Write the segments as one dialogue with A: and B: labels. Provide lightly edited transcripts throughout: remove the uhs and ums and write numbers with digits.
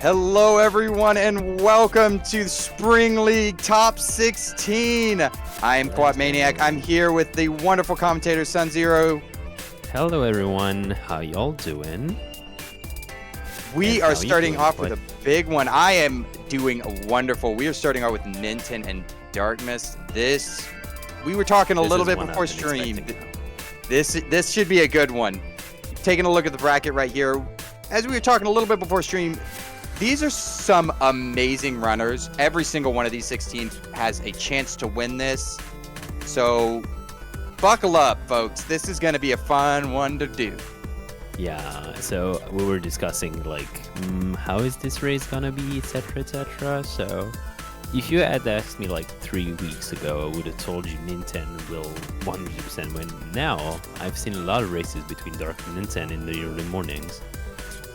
A: Hello, everyone, and welcome to Spring League Top 16. I am Quad Maniac. I'm here with the wonderful commentator, Sun Zero.
B: Hello, everyone. How y'all doing?
A: We are starting off with a big one. I am doing wonderful. We are starting off with Ninten and Darknesm1st. We were talking a little bit before stream. This should be a good one. Taking a look at the bracket right here. As we were talking a little bit before stream, these are some amazing runners. Every single one of these 16 has a chance to win this. So buckle up, folks. This is going to be a fun one to do.
B: Yeah, so we were discussing, like, how is this race going to be, etc., etc. So if you had asked me, like, 3 weeks ago, I would have told you Ninten will 100% win. Now, I've seen a lot of races between Dark and Ninten in the early mornings.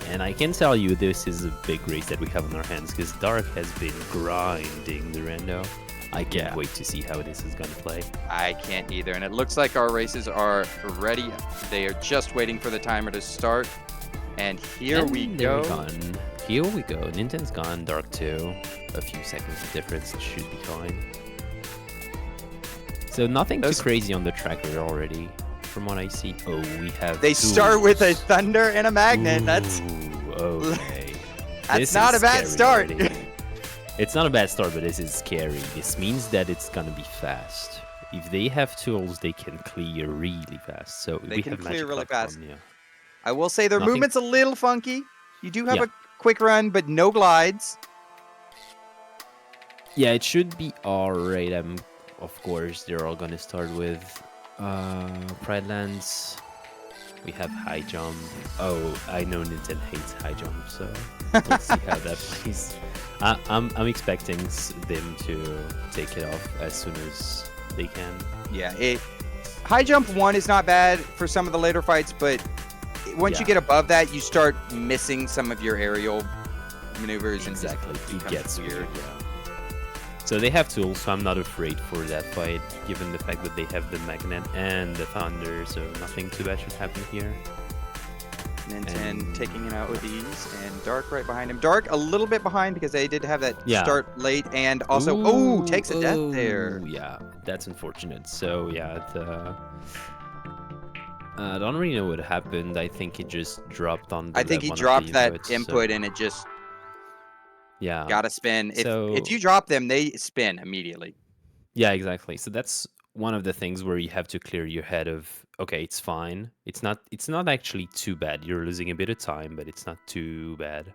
B: And I can tell you this is a big race that we have on our hands because Dark has been grinding the rando. I can't wait to see how this is going to play.
A: I can't either. And it looks like our races are ready. They are just waiting for the timer to start. And here we go.
B: Here we go. Ninten's gone. Dark 2. A few seconds of difference. It should be fine. So nothing too crazy on the tracker already. From what I see. Oh, we have
A: They start with a thunder and a magnet.
B: Ooh,
A: That's
B: okay.
A: That's not a bad start.
B: It's not a bad start, but this is scary. This means that it's gonna be fast. If they have tools, they can clear really fast. So
A: they can clear really fast.
B: Yeah.
A: I will say their movement's a little funky. You do have a quick run, but no glides.
B: Yeah, it should be alright. Of course, they're all gonna start with Pride Lands. We have high jump. Oh, I know Ninten hates high jump, so we'll see how that plays. I'm expecting them to take it off as soon as they can.
A: Yeah, high jump 1 is not bad for some of the later fights, but once you get above that, you start missing some of your aerial maneuvers.
B: Exactly, it gets weird. Yeah. So they have tools, so I'm not afraid for that fight, given the fact that they have the magnet and the thunder, so nothing too bad should happen here.
A: Ninten taking it out with ease, and Dark right behind him. Dark a little bit behind because they did have that start late, and also, takes a death there.
B: Yeah, that's unfortunate. So yeah, I don't really know what happened. I think it just dropped on.
A: I think he dropped that input, and it just.
B: Yeah.
A: Gotta spin. If you drop them, they spin immediately.
B: Yeah, exactly. So that's one of the things where you have to clear your head of, okay, it's fine. It's not actually too bad. You're losing a bit of time, but it's not too bad.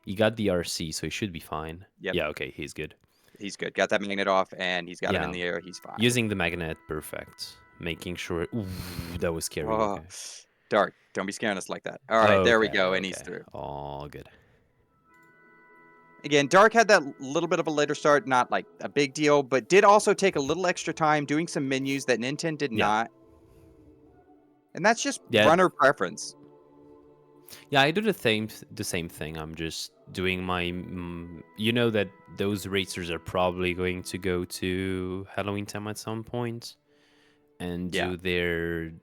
B: You got the RC, so he should be fine. Yep. Yeah, okay, he's good.
A: He's good. Got that magnet off, and he's got it in the air. He's fine.
B: Using the magnet, perfect. Making sure. Ooh, that was scary.
A: Oh, okay. Dark, don't be scaring us like that. All right, there we go, and he's through.
B: All good.
A: Again, Dark had that little bit of a later start, not like a big deal, but did also take a little extra time doing some menus that Ninten did not. And that's just runner preference.
B: Yeah, I do the same thing. I'm just doing my... you know that those racers are probably going to go to Halloween time at some point and do their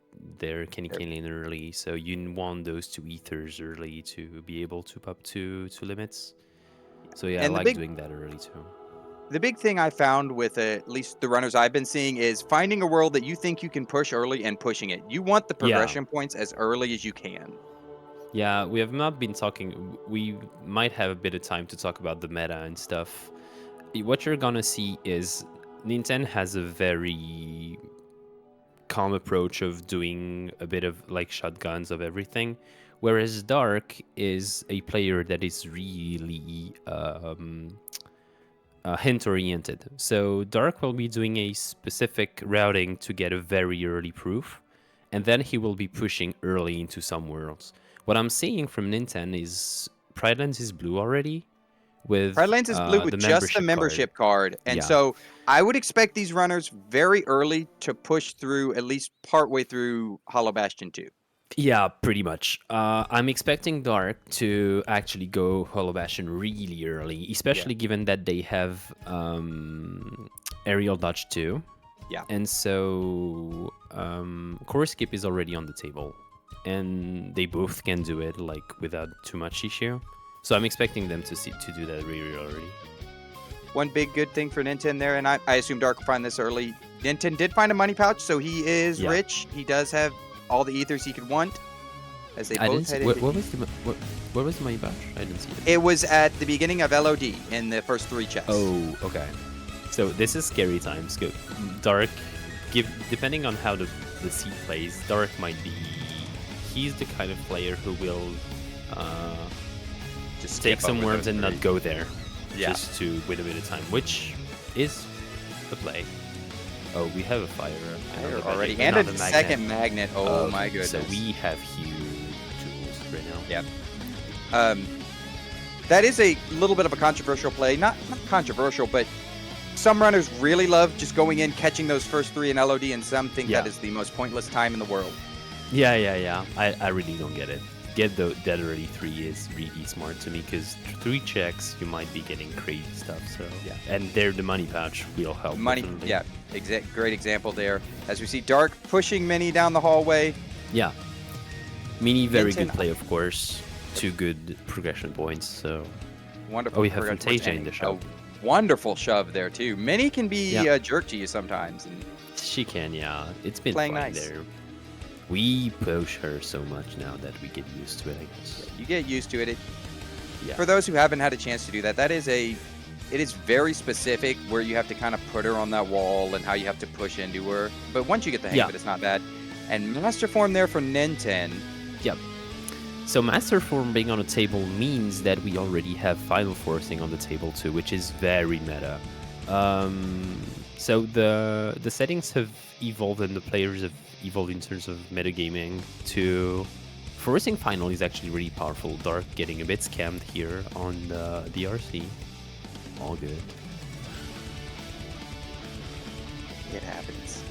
B: Kenny early. So you want those 2 ethers early to be able to pop to limits. So yeah, and I like doing that early too.
A: The big thing I found with at least the runners I've been seeing is finding a world that you think you can push early and pushing it. You want the progression points as early as you can.
B: Yeah, we have not been talking. We might have a bit of time to talk about the meta and stuff. What you're gonna see is Ninten has a very calm approach of doing a bit of like shotguns of everything. Whereas Dark is a player that is really hint-oriented. So Dark will be doing a specific routing to get a very early proof, and then he will be pushing early into some worlds. What I'm seeing from Ninten is Pride Lands is blue already.
A: Pride Lands is blue with just the membership card. And so I would expect these runners very early to push through at least partway through Hollow Bastion 2.
B: Yeah, pretty much. I'm expecting Dark to actually go Hollow Bastion really early, especially given that they have aerial dodge too.
A: Yeah.
B: And so core skip is already on the table, and they both can do it like without too much issue. So I'm expecting them to do that really already.
A: One big good thing for Ninten there, and I assume Dark will find this early. Ninten did find a money pouch, so he is rich. He does have all the ethers he could want. As they both head into
B: what was the money pouch? I didn't see it.
A: It was at the beginning of LOD in the first 3 chests.
B: Oh, okay. So this is scary times. Good. Dark, depending on how the seed plays, Dark might be. He's the kind of player who will just take some worms and not go there, just to wait a bit of time, which is the play. Oh, we have a fire
A: already, and a second magnet. Oh my goodness!
B: So we have huge tools right now.
A: Yep. That is a little bit of a controversial play. Not controversial, but some runners really love just going in, catching those first 3 in LOD, and some think that is the most pointless time in the world.
B: Yeah. I really don't get it. Get that early 3 is really smart to me, because 3 checks you might be getting crazy stuff. So and there the money pouch will help.
A: Money, great example there. As we see Dark pushing Mini down the hallway.
B: Yeah, Mini very good play, of course. 2 good progression points. So
A: wonderful.
B: Oh, we have Fantasia in the shove.
A: Wonderful shove there too. Mini can be a jerk to you sometimes. And
B: she can, It's been
A: playing
B: fun
A: nice.
B: there. We push her so much now that we get used to it, I guess.
A: You get used to it. For those who haven't had a chance to do that, it is very specific where you have to kind of put her on that wall and how you have to push into her. But once you get the hang of it, it's not bad. And Master Form there for Ninten.
B: Yep. So Master Form being on a table means that we already have Final Forcing on the table too, which is very meta. So the settings have evolved and the players have evolved in terms of metagaming to forcing final is actually really powerful. Dark getting a bit scammed here on the RC. All good.
A: It happens.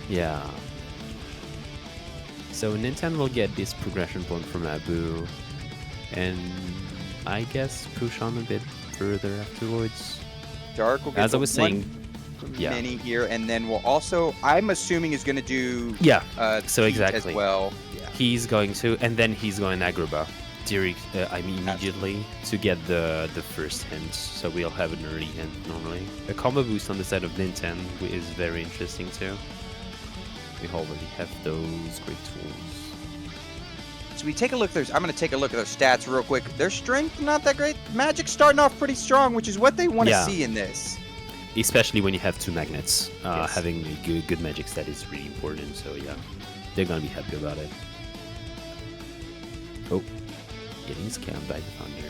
B: Yeah. So Ninten will get this progression point from Abu, and I guess push on a bit further afterwards.
A: Dark will get
B: as I was saying.
A: Mini here, and then we'll also, I'm assuming, is going to do
B: so exactly
A: as well.
B: He's going to, and then he's going Agrabah immediately to get the first hint. So we'll have an early hint normally. A combo boost on the side of Ninten is very interesting too. We already have those great tools.
A: So we take a look. I'm going to take a look at their stats real quick. Their strength not that great. Magic's starting off pretty strong, which is what they want to see in this.
B: Especially when you have 2 magnets, having a good magic stat is really important. So they're gonna be happy about it. Oh, getting scammed by the thunder.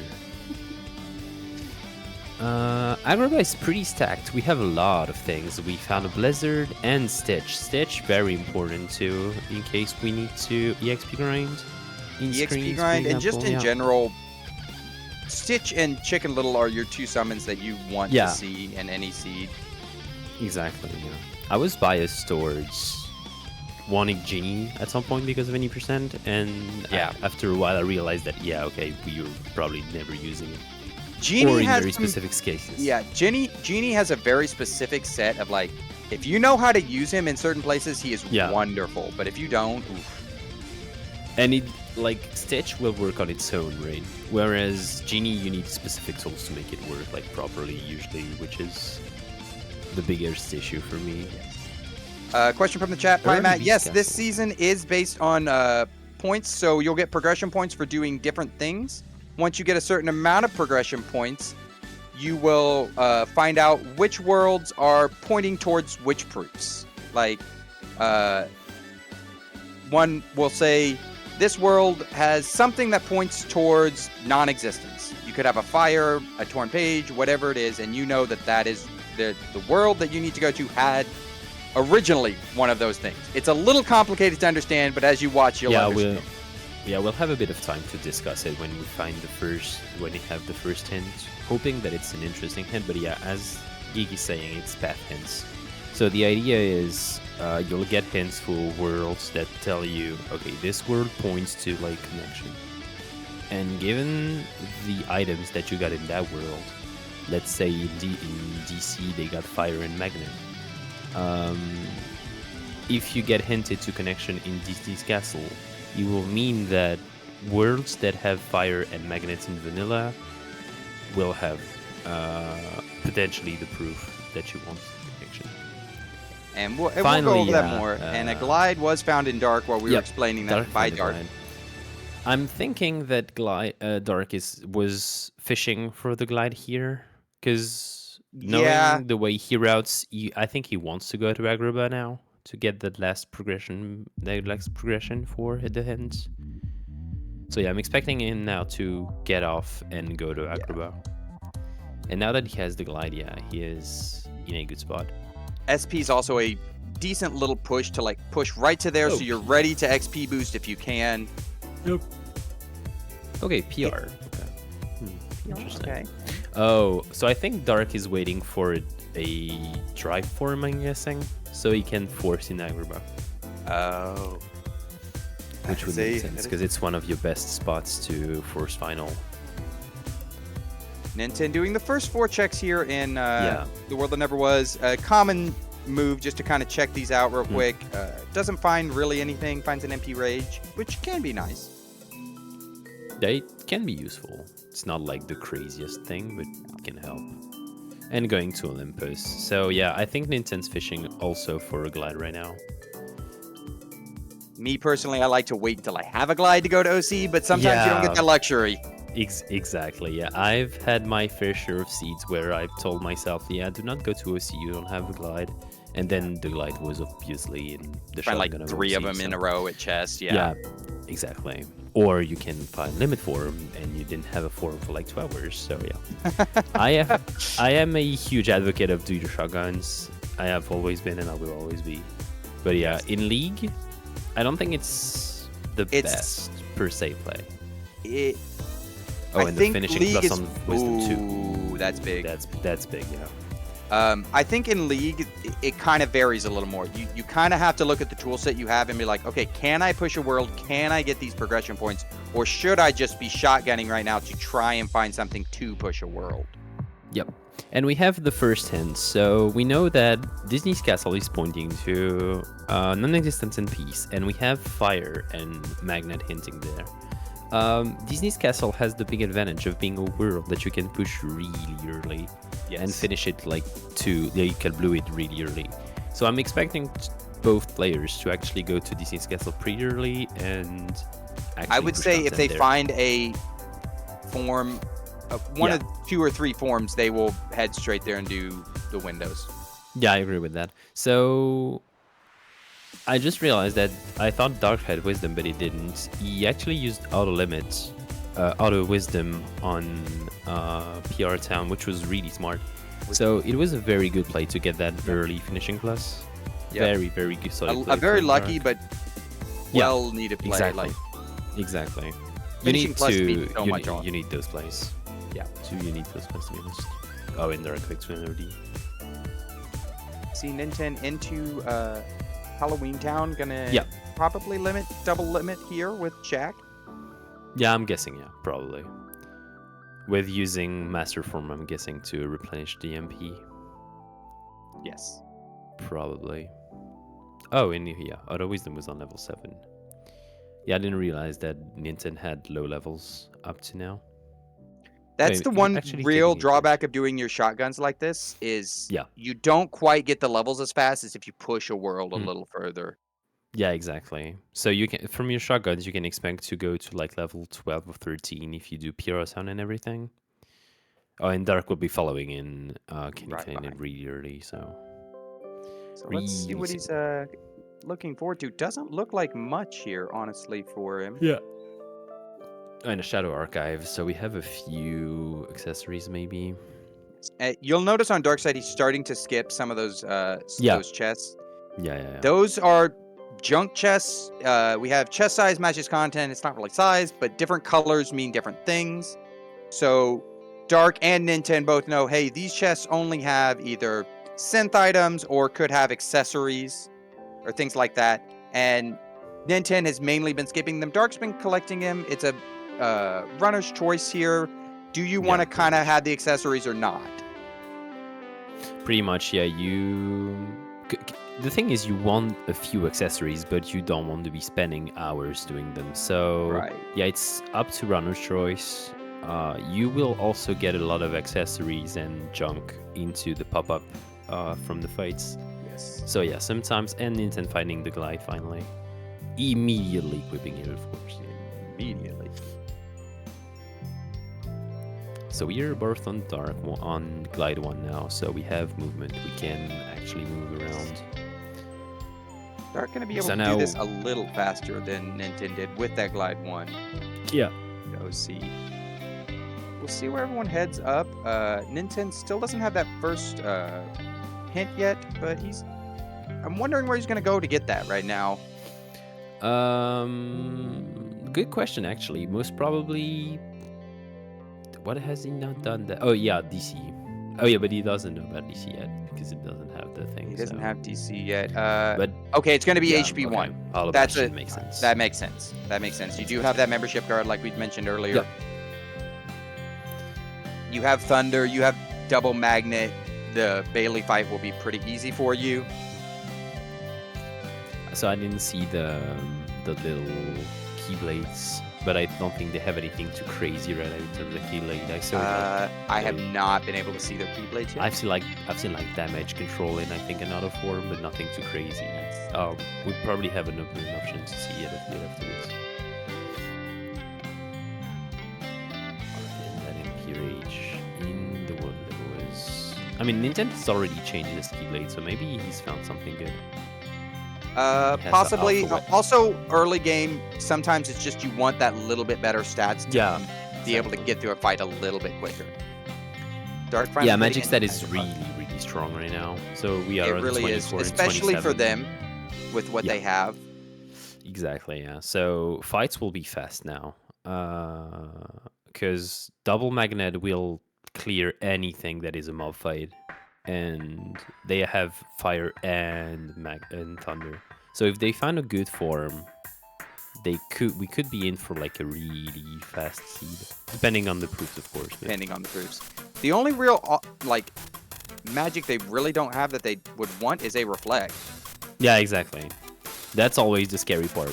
B: Agrabah is pretty stacked. We have a lot of things. We found a Blizzard and Stitch. Stitch very important too, in case we need to EXP grind.
A: EXP grind, and just in general. Stitch and Chicken Little are your 2 summons that you want to see in any seed.
B: Exactly, I was biased towards wanting Genie at some point because of any percent, and after a while I realized that, we were probably never using it.
A: Genie
B: or in
A: has
B: very specific cases.
A: Yeah, Genie has a very specific set of, like, if you know how to use him in certain places, he is wonderful, but if you don't, oof.
B: And it, like, Stitch will work on its own, right? Whereas Genie, you need specific tools to make it work, like, properly, usually, which is the biggest issue for me.
A: Question from the chat. Hi, Matt. Yes, this season is based on points, so you'll get progression points for doing different things. Once you get a certain amount of progression points, you will find out which worlds are pointing towards which proofs. Like, one will say, this world has something that points towards non-existence. You could have a fire, a torn page, whatever it is, and you know that that is the world that you need to go to had originally one of those things. It's a little complicated to understand, but as you watch, you'll understand.
B: We'll have a bit of time to discuss it when we have the first hint, hoping that it's an interesting hint. But as Geeky's saying, it's path hints. So the idea is you'll get hints for worlds that tell you, okay, this world points to, like, connection. And given the items that you got in that world, let's say in DC they got fire and magnet. If you get hinted to connection in DC's castle, it will mean that worlds that have fire and magnets in vanilla will have potentially the proof that you want. Actually.
A: And we'll
B: Finally,
A: go over that more. And a glide was found in Dark while we were explaining that by Dark.
B: I'm thinking that Dark was fishing for the glide here, because knowing the way he routes, I think he wants to go to Agrabah now to get the last progression for the hints. So yeah, I'm expecting him now to get off and go to Agrabah. And now that he has the glide, he is in a good spot.
A: SP is also a decent little push to like push right to there, so you're ready to XP boost if you can.
B: Yep. Okay, PR. Interesting.
A: Okay.
B: Oh, so I think Dark is waiting for a drive form, I'm guessing, so he can force in Agrabah.
A: Oh.
B: Which would make sense, because it's one of your best spots to force final.
A: Ninten doing the first 4 checks here in The World That Never Was. A common move just to kind of check these out real quick. Doesn't find really anything, finds an MP Rage, which can be nice.
B: It can be useful. It's not like the craziest thing, but it can help. And going to Olympus. So yeah, I think Ninten's fishing also for a glide right now.
A: Me personally, I like to wait until I have a glide to go to OC, but sometimes you don't get that luxury.
B: Exactly, yeah. I've had my fair share of seeds where I've told myself, do not go to OC, you don't have a glide. And then the glide was obviously in the
A: find like 3 of them in a row at chest,
B: Yeah, exactly. Or you can find limit form and you didn't have a form for like 2 hours, so yeah. I am a huge advocate of do your shotguns. I have always been and I will always be. But yeah, in League, I don't think it's the best per se play. And the finishing
A: League
B: plus on Wisdom 2.
A: Ooh, that's big.
B: That's big, yeah.
A: I think in League, it kind of varies a little more. You kind of have to look at the tool set you have and be like, okay, can I push a world? Can I get these progression points? Or should I just be shotgunning right now to try and find something to push a world?
B: Yep. And we have the first hint. So we know that Disney's castle is pointing to non-existence and peace. And we have fire and magnet hinting there. Disney's castle has the big advantage of being a world that you can push really early and finish it you can blue it really early. So I'm expecting both players to actually go to Disney's castle pretty early and
A: I would say if they find a form, one of 2 or 3 forms, they will head straight there and do the windows.
B: Yeah, I agree with that. So I just realized that I thought Dark had Wisdom, but he didn't. He actually used Auto Limit, Auto Wisdom on PR Town, which was really smart. So it was a very good play to get that early finishing plus. Very, very good.
A: A very lucky, but well-needed play.
B: Exactly.
A: Finishing plus means so much.
B: You need those plays. Yeah, so you need those plays to be honest. Oh, and there are quick swing already.
A: See Ninten into Halloween Town, gonna probably double limit here with Jack.
B: Yeah, I'm guessing, probably. With using Master Form, I'm guessing, to replenish the MP.
A: Yes.
B: Probably. Oh, and Auto Wisdom was on level 7. Yeah, I didn't realize that Ninten had low levels up to now.
A: That's the one real drawback of doing your shotguns like this is you don't quite get the levels as fast as if you push a world a little further.
B: Yeah, exactly. So you can, from your shotguns, you can expect to go to like level 12 or 13 if you do PR sound and everything. Oh, and Dark will be following in it really early, so
A: let's see what he's looking forward to. Doesn't look like much here, honestly, for him.
B: Yeah. And a Shadow Archive, so we have a few accessories maybe.
A: You'll notice on Dark side he's starting to skip some of those chests.
B: Yeah.
A: Those are junk chests. We have chest size matches content. It's not really size, but different colors mean different things. So Dark and Ninten both know, hey, these chests only have either synth items or could have accessories or things like that. And Ninten has mainly been skipping them. Dark's been collecting them. It's a runner's choice here. Do you want to kind of have the accessories or not?
B: Pretty much, yeah. the thing is, you want a few accessories, but you don't want to be spending hours doing them. So
A: Right.
B: yeah, it's up to runner's choice. You will also get a lot of accessories and junk into the pop-up from the fights.
A: Yes.
B: So yeah, sometimes, and Ninten finding the glide finally. Immediately equipping it, of course.
A: Immediately.
B: So we are both on on glide 1 now, so we have movement. We can actually move around.
A: They're going to be able
B: So
A: to
B: now-
A: do this a little faster than Ninten did with that glide 1.
B: Yeah.
A: Go see. We'll see where everyone heads up. Ninten still doesn't have that first hint yet, but I'm wondering where he's going to go to get that right now.
B: Good question, actually. Most probably, what has he not done? That? Oh yeah, DC. Oh yeah, but he doesn't know about DC yet because it doesn't have the thing.
A: He doesn't
B: so.
A: have DC yet.
B: But
A: okay, it's going to be
B: yeah,
A: HP1.
B: Okay. All of
A: That's
B: that
A: it.
B: makes sense.
A: That makes sense. That makes sense. You do have that membership card, like we mentioned earlier.
B: Yep.
A: You have Thunder. You have Double Magnet. The Bailey fight will be pretty easy for you.
B: So I didn't see the little keyblades, but I don't think they have anything too crazy right in terms of keyblade. I saw
A: I have not been able to see their Keyblades yet.
B: I've seen like damage control in I think another form, but nothing too crazy. We probably have an option to see it afterwards. Alright, and then PRH in the world level is. I mean, Nintendo's already changed his keyblade, so maybe he's found something good.
A: Possibly.
B: alpha weapon.
A: Also, early game, sometimes it's just you want that little bit better stats to be able to get through a fight a little bit quicker. Dark Friend.
B: Yeah, Magic Stat is really strong right now. So we are
A: It
B: on
A: really
B: 24
A: is,
B: and
A: especially for
B: 27.
A: them with what they have.
B: Exactly, yeah. So fights will be fast now. Because Double Magnet will clear anything that is a mob fight. And they have fire and thunder. So if they find a good form, we could be in for like a really fast seed, depending on the proofs, of course.
A: Depending on the proofs. The only real like magic they really don't have that they would want is a reflect.
B: Yeah, exactly. That's always the scary part.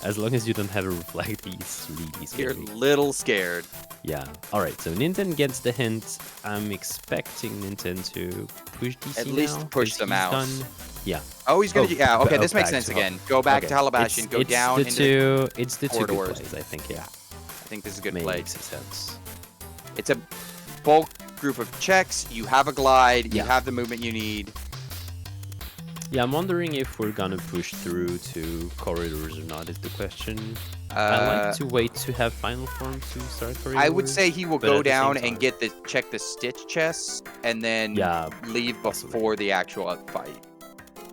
B: As long as you don't have a reflect, he's really scary.
A: You're a little scared.
B: Yeah. All right. So Ninten gets the hint. I'm expecting Ninten to push DC
A: At least
B: now,
A: push
B: 'cause
A: them
B: he's
A: out.
B: done. Yeah.
A: Oh, he's gonna. Yeah. Okay, this makes
B: back
A: sense
B: to
A: again. Go back to Halabashian. Go down
B: it's
A: into
B: it's the two good
A: corridors.
B: plays, I think. Yeah.
A: I think this is a good
B: Makes
A: play.
B: sense.
A: It's a bulk group of checks. You have a glide. You
B: Yeah.
A: have the movement you need.
B: Yeah, I'm wondering if we're gonna push through to corridors or not. Is the question. I like to wait to have final form to start corridors.
A: I would say he will
B: but
A: go
B: at the same
A: down
B: time-
A: and check the stitch chests and then leave
B: possibly.
A: before the actual fight.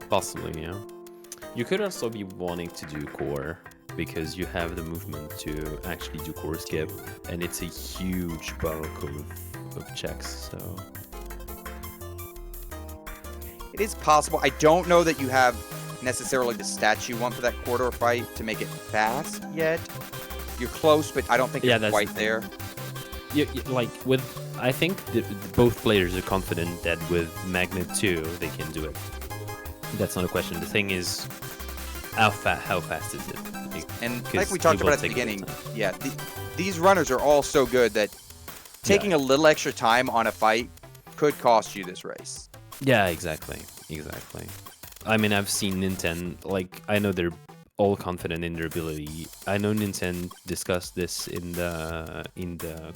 B: Possibly, yeah. You could also be wanting to do core because you have the movement to actually do core skip, and it's a huge bulk of checks. So
A: It is possible. I don't know that you have necessarily the stats you want for that corridor fight to make it fast yet. You're close, but I don't think you're
B: that's
A: quite
B: the
A: there.
B: like with, I think both players are confident that with Magnet 2 they can do it. That's not a question. The thing is, how fast is it?
A: And
B: 'Cause
A: like we
B: it
A: talked
B: will
A: about at the
B: take a bit
A: beginning,
B: of time.
A: yeah, these runners are all so good that taking a little extra time on a fight could cost you this race.
B: Yeah, exactly. I mean, I've seen Ninten, like, I know they're all confident in their ability. I know Ninten discussed this in the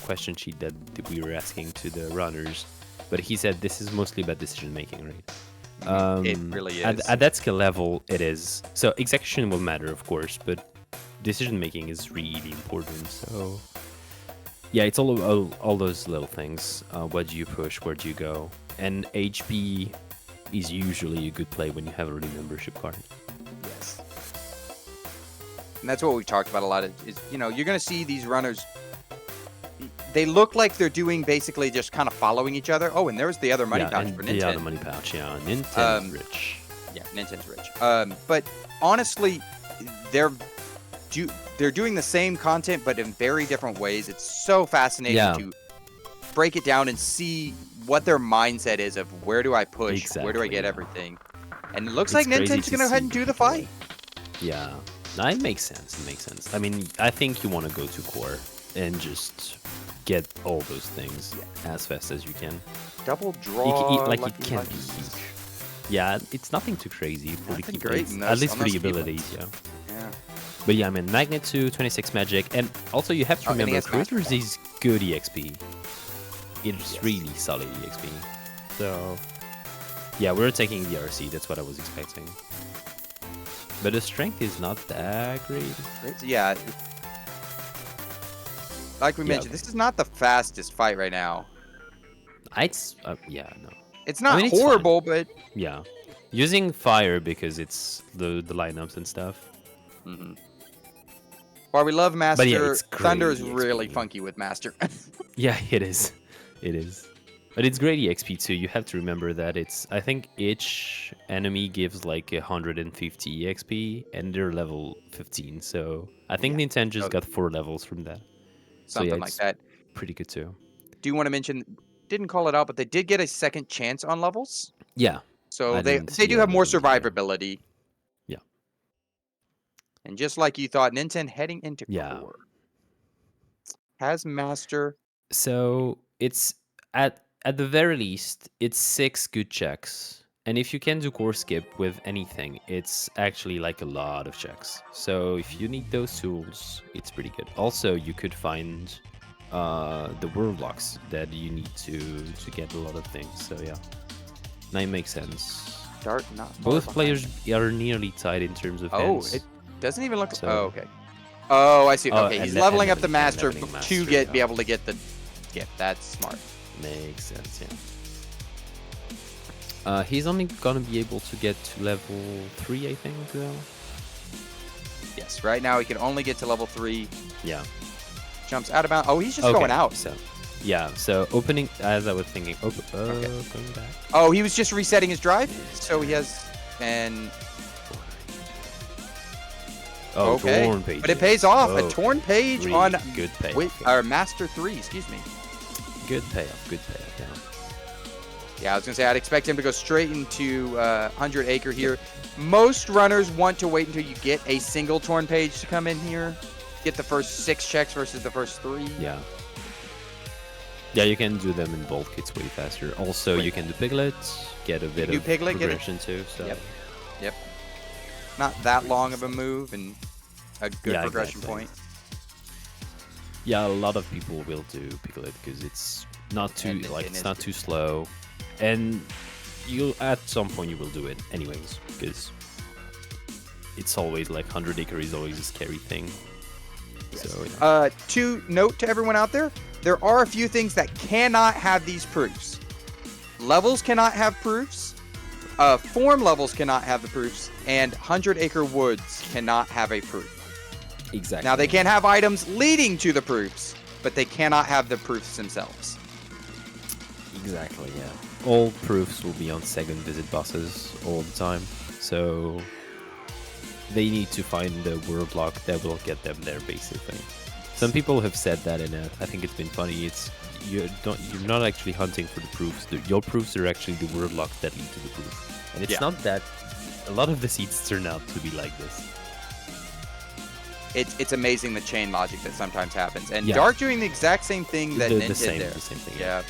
B: question sheet that we were asking to the runners, but he said this is mostly about decision making, right?
A: It really is.
B: At that skill level, it is. So execution will matter, of course, but decision making is really important. So yeah, it's all those little things. What do you push? Where do you go? And HP is usually a good play when you have a membership card.
A: Yes. And that's what we talked about a lot. Is you're going to see these runners. They look like they're doing basically just kind of following each other. Oh, and there's the other money pouch for Ninten.
B: The other money pouch, yeah. Ninten's rich.
A: Yeah, Ninten's rich. But honestly, they're doing the same content, but in very different ways. It's so fascinating to break it down and see what their mindset is of where do I push, where do I get everything. And it looks
B: It's
A: like
B: crazy
A: Ninten's
B: to
A: going to go ahead and
B: see
A: do the
B: people-
A: fight.
B: Yeah, no, it makes sense. It makes sense. I mean, I think you want to go to core and just get all those things as fast as you can.
A: Double draw.
B: It can't be huge. Yeah, it's nothing too crazy for
A: Nothing
B: the
A: great
B: keyblades,
A: in
B: at
A: those-
B: least
A: on
B: for the
A: those
B: abilities.
A: keyblades.
B: Yeah.
A: Yeah.
B: But yeah, I mean, Magnet 2, 26 magic, and also you have to
A: Oh, and he
B: remember,
A: has Master
B: Critters
A: Ball.
B: is good EXP. It's
A: Yes.
B: really solid EXP. So, yeah, we're taking the RC, that's what I was expecting. But the strength is not that great.
A: Yeah. Like we mentioned, this is not the fastest fight right now.
B: Yeah, no.
A: It's not
B: mean, it's
A: horrible, but
B: Yeah. Using fire because it's the lineups and stuff.
A: mhm. While we love Master,
B: But yeah, it's
A: Thunder is
B: great
A: really
B: EXP.
A: funky with Master.
B: Yeah, it is. It is. But it's great EXP too. You have to remember that I think each enemy gives like 150 EXP and they're level 15. So I think
A: Yeah,
B: Ninten just
A: so-
B: got 4 levels from that. So yeah,
A: Something like
B: it's
A: that.
B: pretty good too.
A: Do you want to mention? Didn't call it out, but they did get a second chance on levels.
B: Yeah.
A: So
B: I
A: they
B: didn't see
A: do have more
B: others, yeah.
A: survivability.
B: Yeah.
A: And just like you thought, Ninten heading into
B: Yeah.
A: core has Master.
B: So it's at the very least, it's 6 good checks. And if you can do core skip with anything, it's actually like a lot of checks. So if you need those tools, it's pretty good. Also, you could find the world locks that you need to get a lot of things. So yeah, that makes sense.
A: Dart not far
B: Both
A: behind.
B: players are nearly tied in terms of
A: Oh,
B: hands.
A: it doesn't even look.
B: So-
A: Oh, okay. Oh, I see.
B: Oh,
A: Okay,
B: and
A: he's
B: le-
A: leveling
B: and
A: up the
B: leveling-
A: Master
B: leveling
A: to
B: Master,
A: be
B: yeah.
A: able to get the gift. That's smart.
B: Makes sense, yeah. He's only gonna be able to get to level 3, I think, though.
A: Yes. Right now he can only get to level 3.
B: Yeah.
A: Jumps out of bounds. Oh, he's just
B: Okay,
A: going out.
B: So, yeah. So opening, as I was thinking,
A: Okay.
B: going back.
A: Oh, he was just resetting his drive, so he has and
B: Oh,
A: okay,
B: torn pages.
A: but it pays off.
B: Oh,
A: A torn page
B: really
A: on
B: good payoff. yeah.
A: our Master 3. Excuse me.
B: Good payoff. Good payoff. Yeah.
A: Yeah, I was gonna say I'd expect him to go straight into 100 Acre here. Most runners want to wait until you get a single torn page to come in here. Get the first 6 checks versus the first 3.
B: Yeah. Yeah, you can do them in bulk. It's way faster. Also, you can do Piglet, get a bit
A: do
B: of
A: Piglet, get it-
B: progression too. So
A: Yep. Yep. Not that long of a move and a good
B: Yeah,
A: progression
B: exactly.
A: point.
B: yeah, a lot of people will do Piglet because it's not too
A: And
B: like
A: it
B: it's
A: is
B: not
A: good.
B: too slow, and you at some point you will do it anyways because it's always like 100 Acre is always a scary thing. So yeah.
A: To note to everyone out there, there are a few things that cannot have these proofs. Levels cannot have proofs. Form levels cannot have the proofs, and 100 Acre Woods cannot have a proof.
B: Exactly.
A: Now they can have items leading to the proofs, but they cannot have the proofs themselves.
B: Exactly, yeah. All proofs will be on second visit bosses all the time, so they need to find the word lock that will get them there, basically. Some people have said that, and I think it's been funny. You're not actually hunting for the proofs. Your proofs are actually the word lock that lead to the proof, and it's
A: Yeah.
B: not that. A lot of the seeds turn out to be like this.
A: It's amazing the chain logic that sometimes happens, and
B: Yeah.
A: Dark doing the exact same thing that Nint
B: the
A: did there.
B: same thing.
A: Yeah.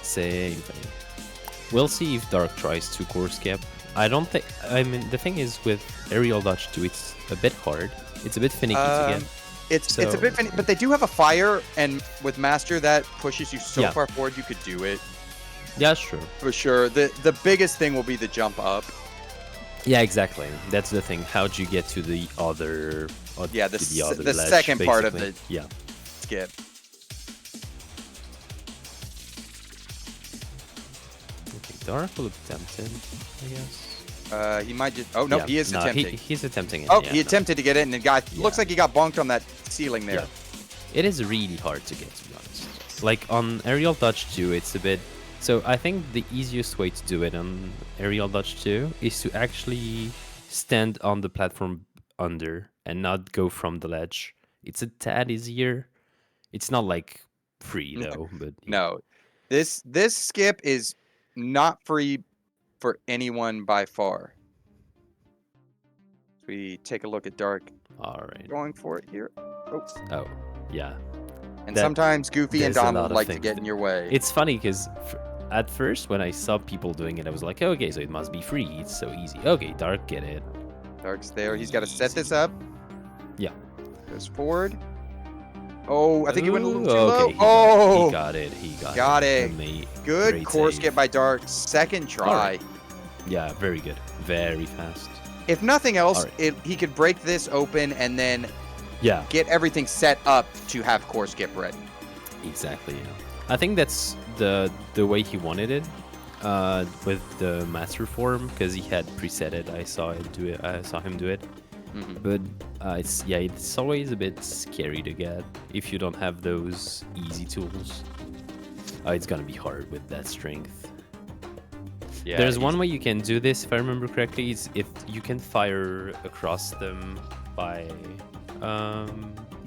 B: Same thing. We'll see if Dark tries to core skip. I don't think. I mean, the thing is with aerial dodge too, it's a bit hard. It's a bit finicky to get.
A: It's a
B: So-
A: bit funny, but they do have a fire, and with Master that pushes you so
B: Yeah.
A: far forward, you could do it
B: Yeah, sure.
A: for sure. The biggest thing will be the jump up.
B: Yeah, exactly. That's the thing. How'd you get to the other?
A: Yeah,
B: to
A: the
B: other ledge,
A: second part of
B: basically? Yeah.
A: Skip.
B: Okay, Dark will attempt it, I guess.
A: He might just. Oh no,
B: Yeah,
A: he is
B: no,
A: attempting.
B: He's attempting it.
A: Oh,
B: yeah,
A: he
B: no.
A: attempted to get it, and it got. Looks
B: Yeah.
A: like he got bonked on that ceiling there.
B: Yeah. It is really hard to get, to be honest. Like on aerial dodge 2, it's a bit. So I think the easiest way to do it on aerial dodge 2 is to actually stand on the platform under and not go from the ledge. It's a tad easier. It's not like free though, but
A: No, this skip is not free for anyone by far. We take a look at Dark.
B: All right.
A: Going for it here. Oops.
B: Oh, yeah.
A: And sometimes Goofy and Donald like to get in your way.
B: It's funny because at first when I saw people doing it, I was like, okay, so it must be free. It's so easy. Okay, Dark, get it.
A: Dark's there. He's got to set this up.
B: Yeah.
A: Goes forward. Oh, I think he went a little too
B: okay,
A: low.
B: He got it. He got
A: it. Good core skip by Dark. Second try.
B: Right. Yeah, very good. Very fast.
A: If nothing else, he could break this open and then get everything set up to have core skip ready.
B: Exactly. Yeah. I think that's the way he wanted it with the master form because he had preset it. I saw him do it. Mm-hmm. But it's always a bit scary to get if you don't have those easy tools. It's gonna be hard with that strength. Yeah, there's one way you can do this, if I remember correctly, is if you can fire across them by...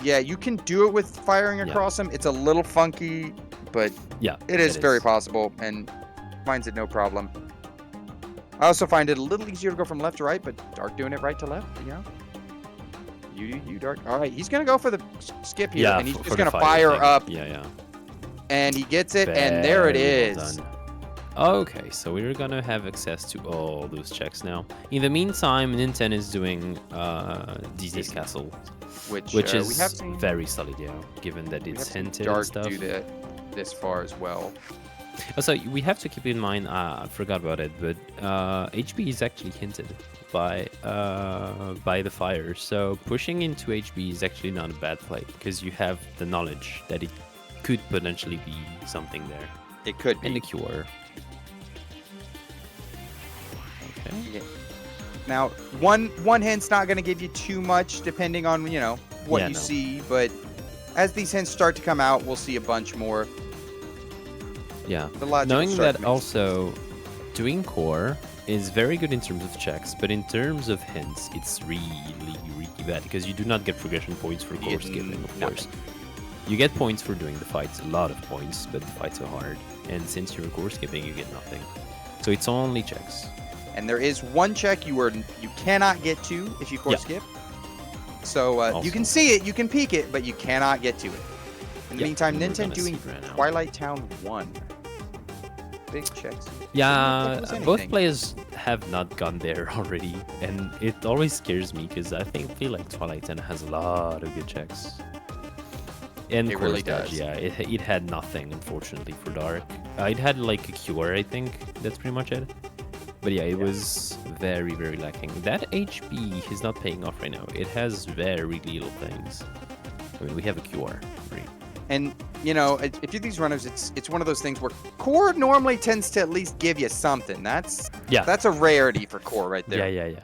A: Yeah, you can do it with firing across them. It's a little funky, but it is very possible, and finds it no problem. I also find it a little easier to go from left to right, but Dark doing it right to left, you know? You Dark. All right, he's going to go for the skip here, and he's just going to fire up.
B: Yeah.
A: And he gets it, and there it is.
B: Well done. Okay, so we're gonna have access to all those checks now. In the meantime, Ninten is doing DZ's Castle, which is
A: we have seen
B: very solid, given that it's hinted
A: Dark
B: and stuff.
A: do that this far as well.
B: Also, we have to keep in mind, I forgot about it, but HB is actually hinted by the fire, so pushing into HB is actually not a bad play, because you have the knowledge that it could potentially be something there.
A: It could be.
B: And the cure.
A: Yeah. Now, one hint's not going to give you too much, depending on what you see. But as these hints start to come out, we'll see a bunch more.
B: Yeah. Knowing that also, doing core is very good in terms of checks, but in terms of hints, it's really, really bad because you do not get progression points for core skipping, of course. You get points for doing the fights, a lot of points, but the fights are hard. And since you're core skipping, you get nothing. So it's only checks.
A: And there is one check you cannot get to if you core skip. So you can see it, you can peek it, but you cannot get to it. In the meantime, Ninten doing Twilight Town 1. Big checks.
B: Yeah, both players have not gone there already, and it always scares me because I feel like Twilight Town has a lot of good checks. And
A: it really does.
B: Yeah, it had nothing, unfortunately, for Dark. It had like a cure, I think. That's pretty much it. But yeah, it was very, very lacking. That HP is not paying off right now. It has very little things. I mean, we have a cure. Right?
A: And, if you're these runners, it's one of those things where core normally tends to at least give you something. That's a rarity for core right there.
B: Yeah.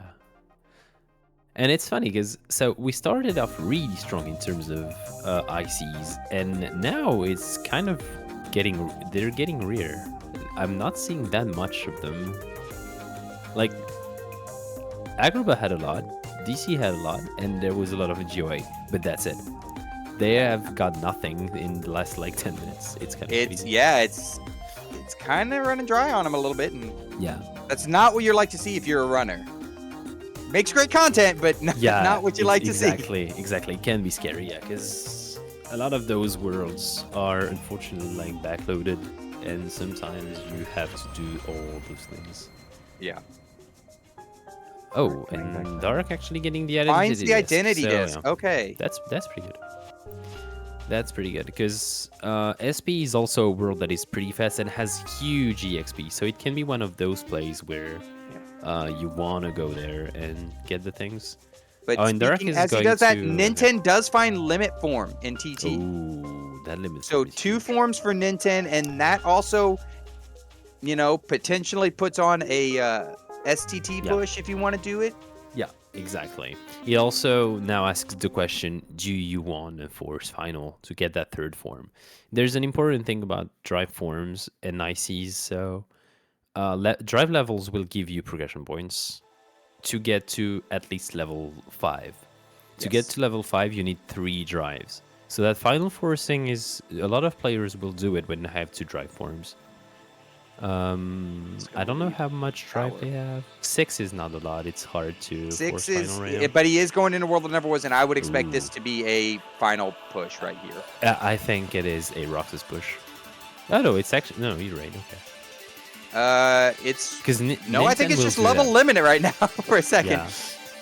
B: And it's funny because we started off really strong in terms of ICs, and now it's kind of they're getting rare. I'm not seeing that much of them. Like, Agrabah had a lot, DC had a lot, and there was a lot of GOA, but that's it. They have got nothing in the last 10 minutes. It's kind of crazy.
A: Yeah, it's kind of running dry on them a little bit, and that's not what you're like to see if you're a runner. Makes great content, but not what you like to see.
B: Exactly. It can be scary, because a lot of those worlds are unfortunately backloaded, and sometimes you have to do all those things.
A: Yeah.
B: Oh, and Dark actually getting the identity
A: disc. Finds the identity disc.
B: Yeah.
A: Okay.
B: That's pretty good. That's pretty good because SP is also a world that is pretty fast and has huge EXP, so it can be one of those plays where you want to go there and get the things.
A: But as he does that, Ninten does find limit form in TT.
B: Ooh, that limit.
A: So 2 forms for Ninten, and that also, potentially puts on a STT push if you want to do it.
B: Yeah, exactly. He also now asks the question, do you want a force final to get that 3rd form? There's an important thing about drive forms and ICs. So drive levels will give you progression points to get to at least level 5. To get to level 5, you need 3 drives. So that final forcing is, a lot of players will do it when they have 2 drive forms. I don't know how much drive they have. 6 is not a lot. It's hard to
A: 6
B: force
A: is,
B: final round.
A: but he is going into World of Never Was, and I would expect
B: Ooh.
A: this to be a final push right here.
B: I think it is a Roxas push. Oh no, it's actually no. You're right. Okay.
A: It's
B: Because
A: no, I think it's just level limit right now for a second.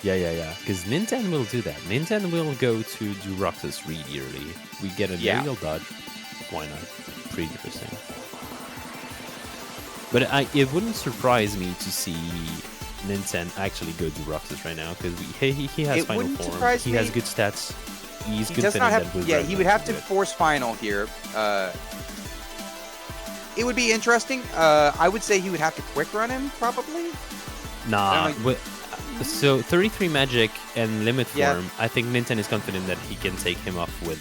B: Yeah. Because Ninten will do that. Ninten will go to do Roxas really early. We get a aerial dodge. Why not? Pretty interesting. But it wouldn't surprise me to see Ninten actually go do Roxas right now because he has final form. He has good stats. He's
A: he
B: good.
A: Does not have. Yeah, he would have to force final here. It would be interesting. I would say he would have to quick run him probably.
B: Nah. So 33 magic and limit form. I think Ninten is confident that he can take him off with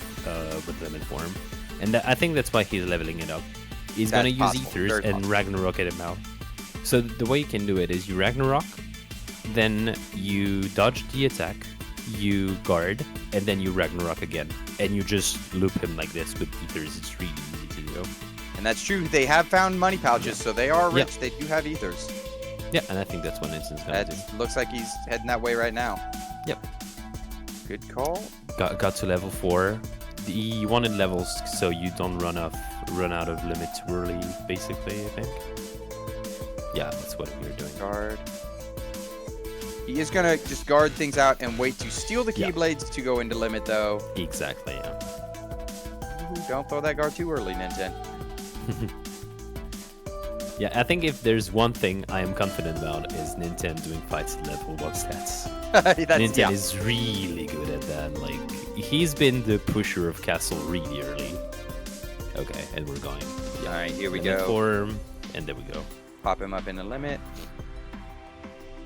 B: limit form, and I think that's why he's leveling it up. He's gonna use Ethers and Ragnarok at him out. So the way you can do it is you Ragnarok, then you dodge the attack, you guard, and then you Ragnarok again, and you just loop him like this with Ethers. It's really easy to do.
A: And that's true. They have found money pouches, so they are rich. They do have Ethers.
B: Yeah, and I think that's what Ninten's gonna do.
A: Looks like he's heading that way right now.
B: Yep.
A: Good call.
B: Got to level 4. You wanted levels so you don't run out of limit too early, basically, I think. Yeah, that's what we're doing.
A: Guard. He is gonna just guard things out and wait to steal the Keyblades to go into limit, though.
B: Exactly, yeah.
A: Ooh, don't throw that guard too early, Ninten.
B: Yeah, I think if there's one thing I am confident about is Ninten doing fights at level 1 stats. Ninten is really good at that. Like, he's been the pusher of Castle really early. Okay, and we're going.
A: Yeah. All right, here we
B: limit
A: go.
B: Form, and there we go.
A: Pop him up in the limit.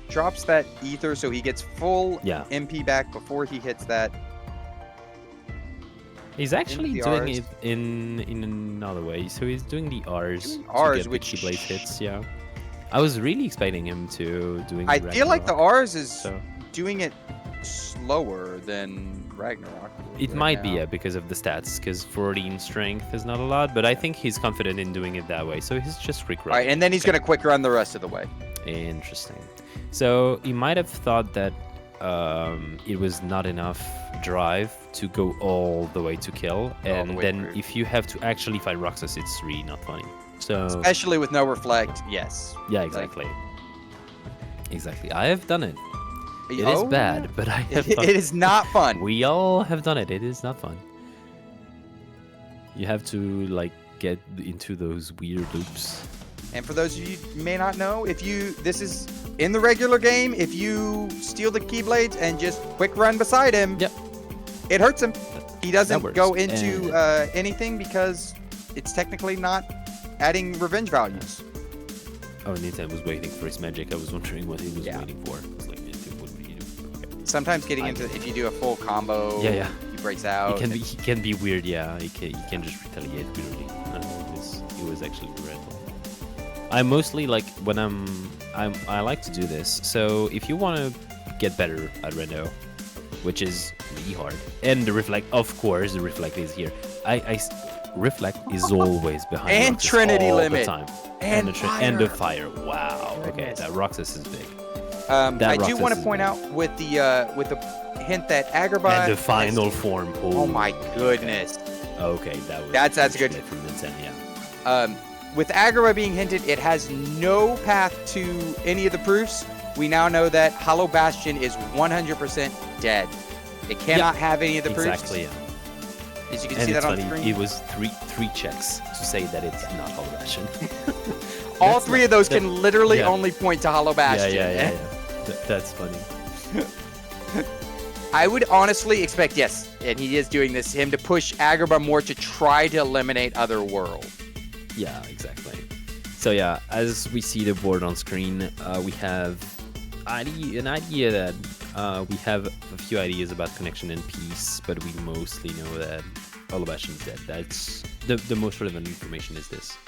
A: Drops that Ether so he gets full MP back before he hits that.
B: He's actually doing it in another way. So he's doing the R's,
A: R's
B: to get the Keyblade hits. Yeah, I was really expecting him to doing.
A: I feel like the R's is doing it slower than Ragnarok.
B: It might be because of the stats, because 14 strength is not a lot, but I think he's confident in doing it that way. So he's just quick run.
A: All right, and then he's gonna quick run the rest of the way.
B: Interesting. So he might have thought that it was not enough drive to go all the way to kill, and then if you have to actually fight Roxas, it's really not funny. So
A: especially with no reflect, yes.
B: Yeah, exactly. Exactly. I have done it. It is bad, but I have done it.
A: It is not fun.
B: We all have done it. It is not fun. You have to like get into those weird loops.
A: And for those of you who may not know, this is in the regular game, if you steal the Keyblades and just quick run beside him, it hurts him. He doesn't go into anything because it's technically not adding revenge values.
B: Oh, Ninten was waiting for his magic. I was wondering what he was waiting for. I was like, what would he do? Okay.
A: Sometimes getting into, if you do a full combo, he breaks out.
B: He can be weird, yeah. He can just retaliate weirdly. He was actually red. I mostly like when I like to do this. So if you want to get better at rando, which is really hard, and the reflect, of course, the reflect is here. Reflect is always behind.
A: And Trinity
B: all
A: limit.
B: The time.
A: And
B: the fire. Wow. Okay, that Roxas is big.
A: I do want to point out with the hint that Agrabah
B: and the final form.
A: Oh my goodness.
B: Okay,
A: that's a good
B: from Ninten, yeah.
A: With Agrabah being hinted, it has no path to any of the proofs. We now know that Hollow Bastion is 100% dead. It cannot have any of the proofs.
B: Exactly, yeah.
A: As you can see that on the screen.
B: It was three checks to say that it's not Hollow Bastion.
A: All three of those can literally only point to Hollow Bastion.
B: Yeah. That's funny.
A: I would honestly expect, and he is doing this, him to push Agrabah more to try to eliminate Otherworld.
B: Yeah, exactly. So yeah, as we see the board on screen, we have an idea that we have a few ideas about connection and peace, but we mostly know that Hollow Bastion is dead. That's the most relevant information is this.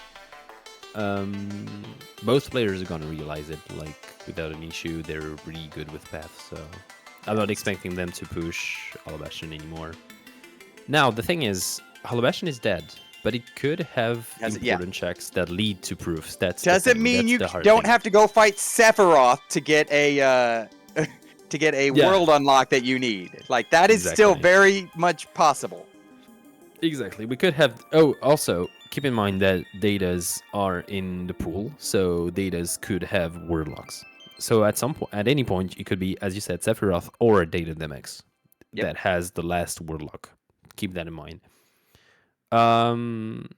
B: Both players are gonna realize it like without an issue. They're really good with paths, so I'm not expecting them to push Hollow Bastion anymore. Now the thing is, Hollow Bastion is dead. but it could have
A: Yeah.
B: important checks that lead to proofs. That's
A: Doesn't mean you don't have to go fight Sephiroth to get a to get a world unlock that you need. Like that is still very much possible.
B: Exactly. We could have. Oh, also keep in mind that datas are in the pool, so datas could have word locks. So at some point, at any point, it could be, as you said, Sephiroth or a data DMX that has the last word lock. Keep that in mind.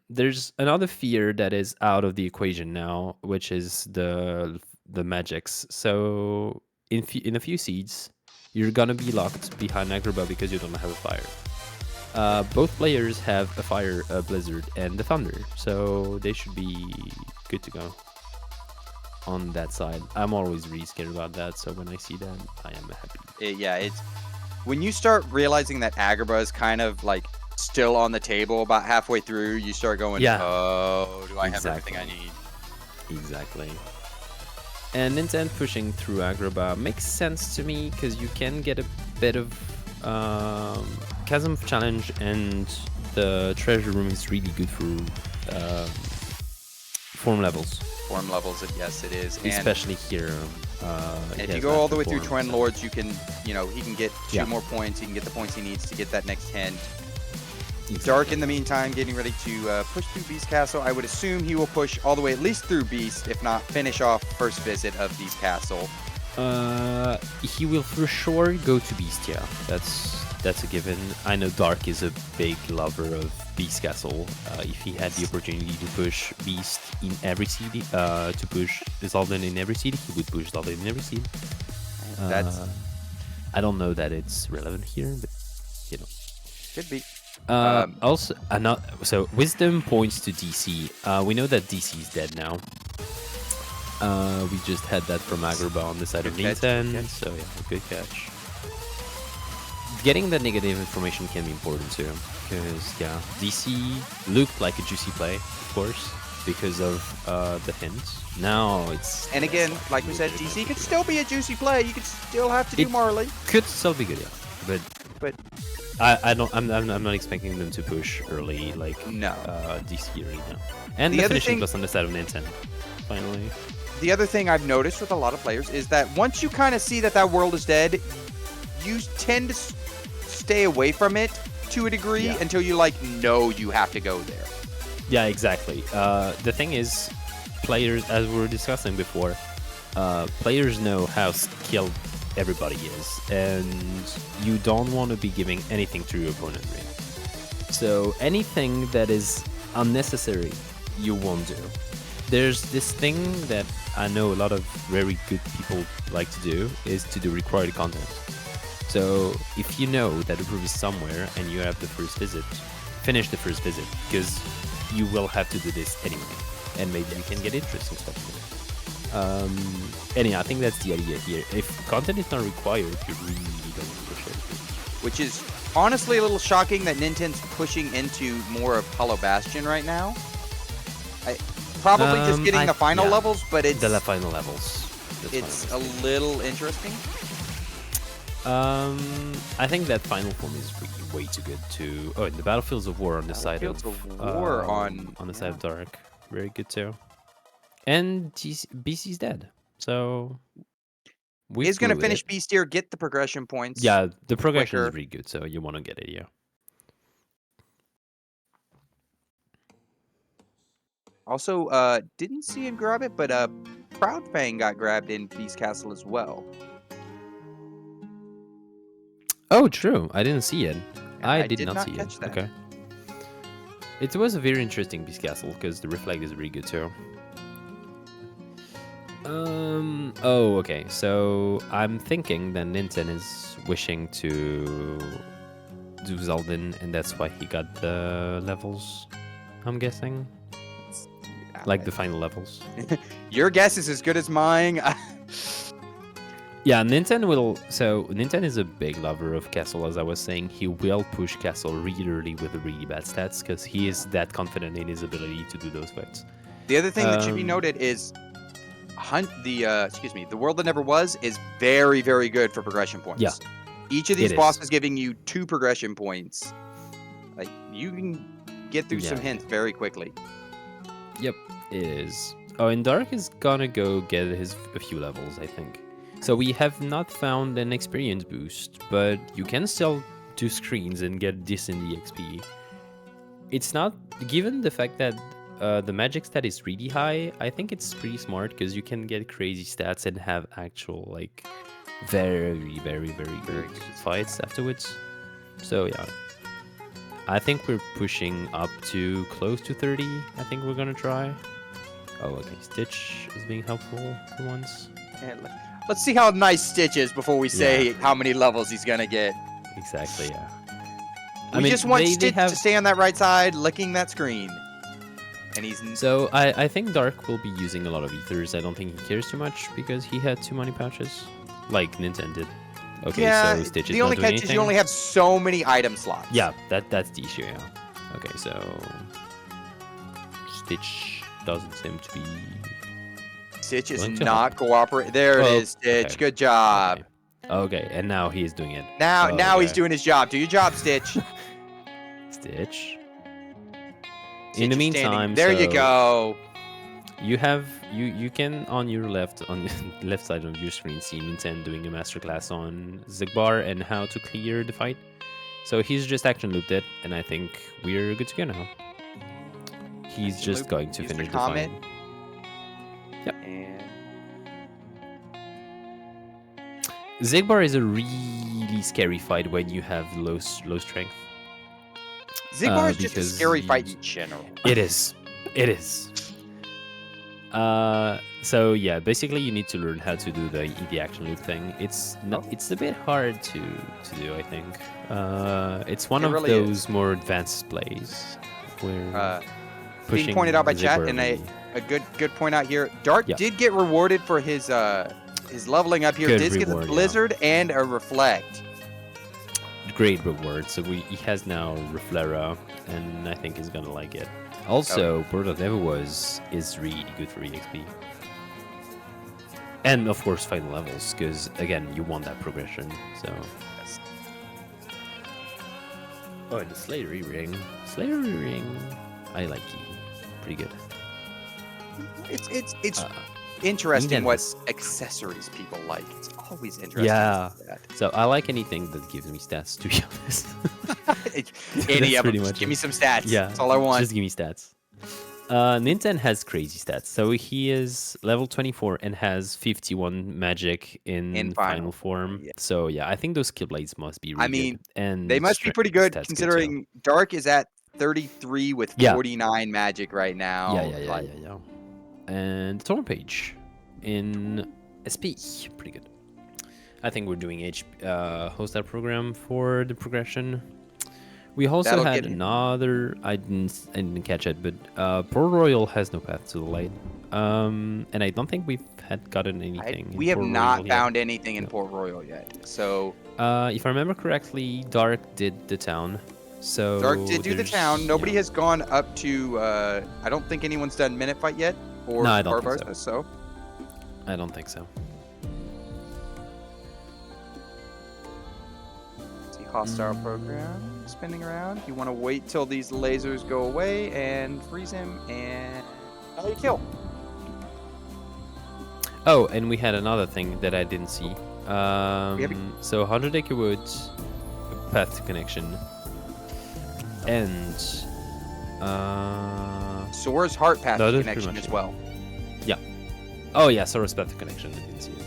B: There's another fear that is out of the equation now, which is the magics. So in a few seeds, you're gonna be locked behind Agrabah because you don't have a fire. Both players have a fire, a blizzard, and the thunder, so they should be good to go on that side. I'm always really scared about that, so when I see that, I am happy.
A: Yeah, it's when you start realizing that Agrabah is kind of like still on the table about halfway through, you start going, oh, do I have everything I need?
B: Exactly. And Ninten pushing through Agrabah makes sense to me because you can get a bit of Chasm Challenge, and the treasure room is really good for form levels.
A: Form levels, yes, it is.
B: Especially here.
A: If you go all the way through Twin Lords, you can, he can get 2 more points. He can get the points he needs to get that next hint. Exactly. Dark, in the meantime, getting ready to push through Beast Castle. I would assume he will push all the way at least through Beast, if not finish off first visit of Beast Castle.
B: He will for sure go to Beast, yeah. That's a given. I know Dark is a big lover of Beast Castle. If he had the opportunity to push Beast in every city, to push Zaldin in every city, he would push Zaldin in every city. I don't know that it's relevant here, but
A: could be.
B: Also, so Wisdom points to DC. We know that DC is dead now. We just had that from Agrabah on the side of Ninten, so yeah, good catch. Getting that negative information can be important too, because DC looked like a juicy play, of course, because of the hints. Now it's
A: like we said, DC could still be a juicy play. You could still have to do Marley.
B: Could still be good, yeah, but I'm not expecting them to push early like DC right now. And the finishing plus on the side of Ninten, finally.
A: The other thing I've noticed with a lot of players is that once you kind of see that world is dead, you tend to stay away from it to a degree until you know you have to go there.
B: Yeah, exactly. The thing is, players, as we were discussing before, players know how skilled everybody is, and you don't want to be giving anything to your opponent, really. So anything that is unnecessary, you won't do. There's this thing that I know a lot of very good people like to do, is to do required content. So if you know that the proof is somewhere and you have the first visit, finish the first visit, because you will have to do this anyway, and maybe you can get interesting stuff from it. Anyhow, I think that's the idea here. If content is not required, you really don't push it.
A: Which is honestly a little shocking that Ninten's pushing into more of Hollow Bastion right now. Probably just getting the final levels, but it's...
B: The final levels.
A: It's a little interesting.
B: I think that final form is way too good to... Oh, and the Battlefields of War on the side of... on the side of Dark. Very good too. And BC's dead, so...
A: He's going to finish Beast here, get the progression points.
B: Yeah, the progression is really good, so you want to get it, yeah.
A: Also, didn't see him grab it, but Proudfang got grabbed in Beast Castle as well.
B: Oh, true. I didn't see it. I did not see
A: catch
B: it.
A: That.
B: Okay. It was a very interesting Beast Castle because the reflect is really good too. Oh, okay. So I'm thinking that Ninten is wishing to do Zaldin, and that's why he got the levels. I'm guessing. Like the final levels.
A: Your guess is as good as mine.
B: Yeah, Ninten will... So, Ninten is a big lover of Castle, as I was saying. He will push Castle really early with the really bad stats, because he is that confident in his ability to do those fights.
A: The other thing that should be noted is... the World That Never Was is very, very good for progression points.
B: Yeah.
A: Each of these bosses giving you 2 progression points. Like, you can get through some hints very quickly.
B: Yep, it is. Oh, and Dark is gonna go get a few levels, I think. So we have not found an experience boost, but you can still do screens and get decent EXP. It's not, given the fact that the magic stat is really high, I think it's pretty smart because you can get crazy stats and have actual, like, very, very, very good fights afterwards. So yeah, I think we're pushing up to close to 30. I think we're gonna try. Oh, okay, Stitch is being helpful for once.
A: And let's see how nice Stitch is before we say how many levels he's gonna get.
B: Exactly, yeah.
A: We just want Stitch to stay on that right side, licking that screen. And he's...
B: So I think Dark will be using a lot of ethers. I don't think he cares too much because he had too many pouches, like Ninten did. Okay,
A: yeah,
B: so Stitch is
A: the only
B: not doing
A: catch
B: anything.
A: is you only have so many item slots.
B: Yeah, that's the issue, yeah. Okay, so Stitch doesn't seem to be...
A: Stitch is not cooperating. There it is, Stitch.
B: Okay.
A: Good job.
B: Okay, and now he is doing it.
A: Now he's doing his job. Do your job, Stitch.
B: Stitch.
A: Stitch
B: In the meantime,
A: there you go.
B: You have you can on your left side of your screen see Ninten doing a masterclass on Zigbar and how to clear the fight. So he's just action looped it, and I think we're good to go now. He's just going to finish the fight. Yep.
A: And
B: Zigbar is a really scary fight when you have low strength.
A: Zigbar is just a scary fight in general.
B: It is. It is. So yeah, basically you need to learn how to do the action loop thing. It's a bit hard to do, I think. It's one of those more advanced plays where
A: being pointed out by chat, and a good point out here. Dark did get rewarded for his leveling up here. Did get a Blizzard and a Reflect.
B: Great reward. So he has now Reflera, and I think he's gonna like it. Also, Bird of Never Was is really good for EXP. And of course final levels, because again you want that progression. So oh, and the Slayery Ring. Slayery Ring, I like it. Pretty good.
A: It's interesting what accessories people like. It's always interesting.
B: Yeah. So I like anything that gives me stats, to be honest.
A: Any of them. Just give me some stats.
B: Yeah.
A: That's all I want.
B: Just give me stats. Ninten has crazy stats. So he is level 24 and has 51 magic in final form. Yeah. So yeah, I think those skill blades must be really good. And
A: they must be pretty good considering Dark is at 33 with 49 magic right now.
B: Yeah. And Torn Page in SP, pretty good. I think we're doing host that program for the progression. We also had another, I didn't catch it, but Port Royal has no path to the light. And I don't think we've gotten anything.
A: We have not found anything in Port Royal yet. So
B: if I remember correctly, Dark did the town. So
A: Dark did do the town. Nobody has gone up to I don't think anyone's done Minute Fight yet. Or
B: no, I don't think
A: so.
B: I don't think so.
A: See hostile program spinning around. You want to wait till these lasers go away and freeze him, and now you kill.
B: Oh, and we had another thing that I didn't see. So 100 Acre Woods, path to connection, and
A: Sora's Heart path to connection as well.
B: Yeah. Oh yeah, Sora's path to connection. I didn't see it.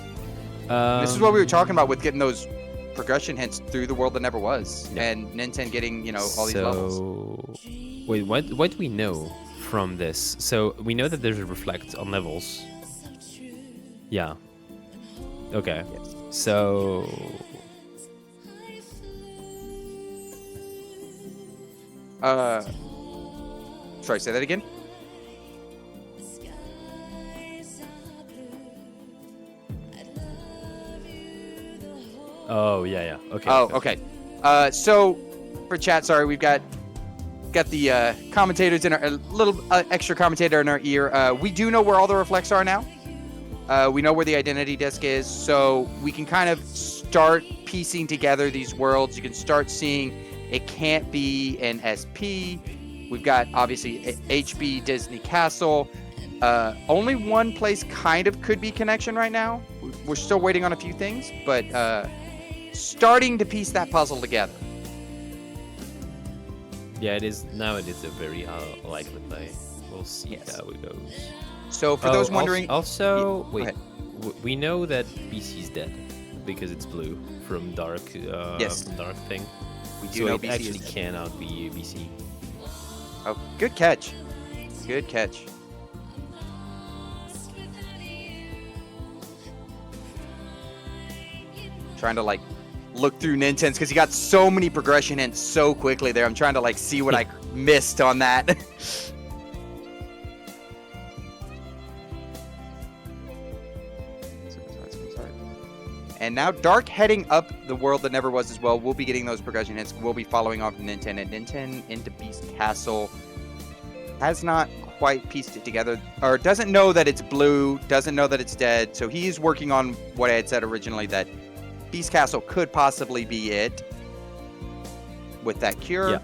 A: This is what we were talking about with getting those progression hints through the world that never was, and Ninten getting all these levels.
B: Wait, what do we know from this? So we know that there's a reflect on levels. Yeah. Okay.
A: Yes.
B: So.
A: Sorry, say that again.
B: Oh yeah. Okay.
A: Oh, okay. So for chat, sorry, we've got the commentators in our little extra commentator in our ear. We do know where all the reflects are now. We know where the identity disk is, so we can kind of start piecing together these worlds. You can start seeing it can't be an SP. We've got obviously HB Disney Castle. Only one place kind of could be connection right now. We're still waiting on a few things, but starting to piece that puzzle together.
B: Yeah, it is. Now it is a very likely play. We'll see how it goes.
A: So for those wondering...
B: Also, wait. We know that BC is dead because it's blue from Dark from Dark thing.
A: We do know
B: it
A: BC
B: actually cannot be BC.
A: Oh, good catch. Good catch. Trying to like look through Ninten's because he got so many progression hints so quickly there. I'm trying to like see what I missed on that. And now Dark heading up the world that never was as well. We'll be getting those progression hits. We'll be following off Ninten. And Ninten into Beast Castle has not quite pieced it together. Or doesn't know that it's blue. Doesn't know that it's dead. So he's working on what I had said originally, that Beast Castle could possibly be it. With that cure.
B: Yeah.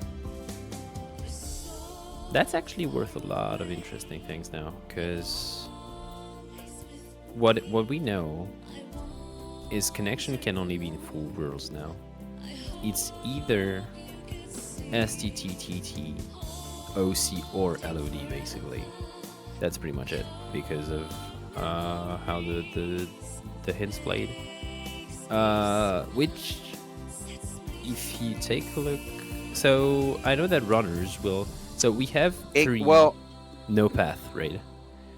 B: That's actually worth a lot of interesting things now. Because what we know is connection can only be in 4 worlds now. It's either STTTT, OC, or LOD basically. That's pretty much it because of how the hints played. Which, if you take a look, so I know that runners will. So we have 3 no path, right?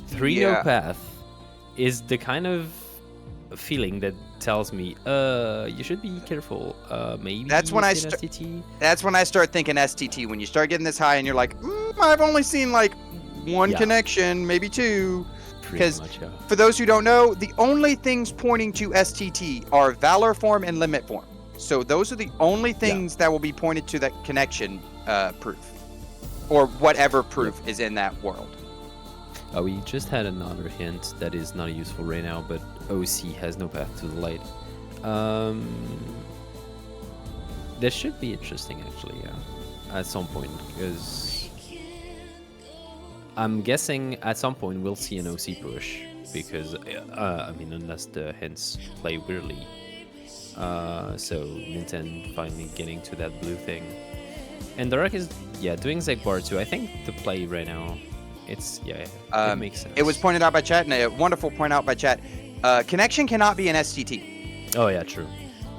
B: 3 no path is the kind of feeling that tells me you should be careful. Maybe
A: that's when
B: STT.
A: That's when I start thinking STT. When you start getting this high and you're like, I've only seen like 1 connection, maybe 2. Because for those who don't know, the only things pointing to STT are Valor form and Limit form. So those are the only things that will be pointed to that connection proof, or whatever proof is in that world.
B: We just had another hint that is not useful right now, but OC has no path to the light. This should be interesting, actually, at some point, because I'm guessing at some point we'll see an OC push, because, I mean, unless the hints play weirdly. So Ninten finally getting to that blue thing. And Dark is, doing Zegbar too. I think the play right now, it's, it makes sense.
A: It was pointed out by chat, and a wonderful point out by chat. Connection cannot be an STT.
B: Oh yeah, true.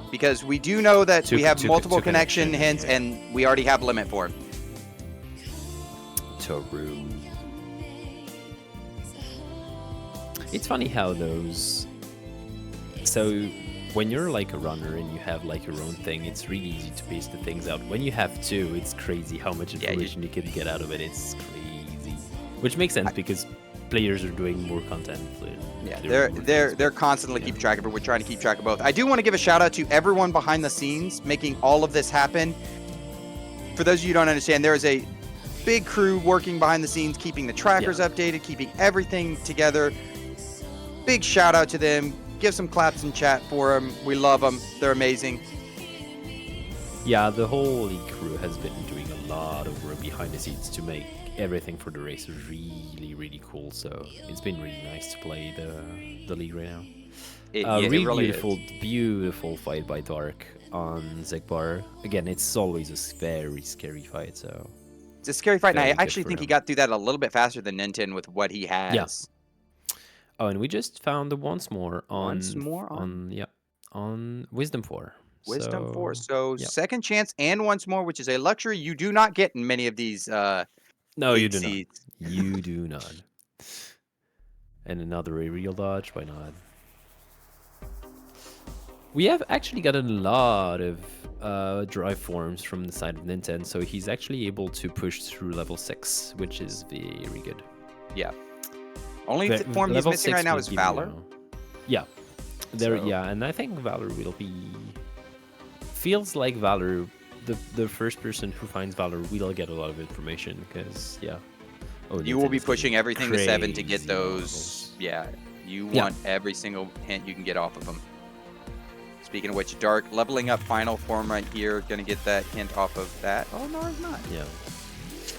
A: Because we do know that we have multiple connection hints, and we already have Limit for it.
B: Toru. It's funny how those... So, when you're like a runner and you have like your own thing, it's really easy to pace the things out. When you have 2, it's crazy how much information you can get out of it. It's crazy. Which makes sense because players are doing more content.
A: Yeah, they're constantly keeping track of it. We're trying to keep track of both. I do want to give a shout out to everyone behind the scenes making all of this happen. For those of you who don't understand, there is a big crew working behind the scenes, keeping the trackers updated, keeping everything together. Big shout out to them. Give some claps in chat for them. We love them. They're amazing.
B: Yeah, the whole league crew has been doing a lot of work behind the scenes to make everything for the race really, really cool. So it's been really nice to play the league right now. Really beautiful fight by Dark on Zegbar. Again, it's always a very scary fight. So
A: it's a scary fight, and I actually think he got through that a little bit faster than Ninten with what he has.
B: Yeah. Oh, and we just found the once more on Wisdom 4.
A: Wisdom 4. So second chance and once more, which is a luxury you do not get in many of these.
B: No, you do not. You do not. And another aerial dodge. Why not? We have actually gotten a lot of drive forms from the side of Ninten, so he's actually able to push through level 6, which is very good.
A: Yeah. Only form he's missing right now is Valor.
B: Yeah. And I think Valor will be... Feels like Valor, the first person who finds Valor will get a lot of information, because, you will be pushing everything to 7 to get those. Levels.
A: Yeah. You want every single hint you can get off of them. Speaking of which, Dark leveling up final form right here. Gonna get that hint off of that. Oh, no, it's not.
B: Yeah.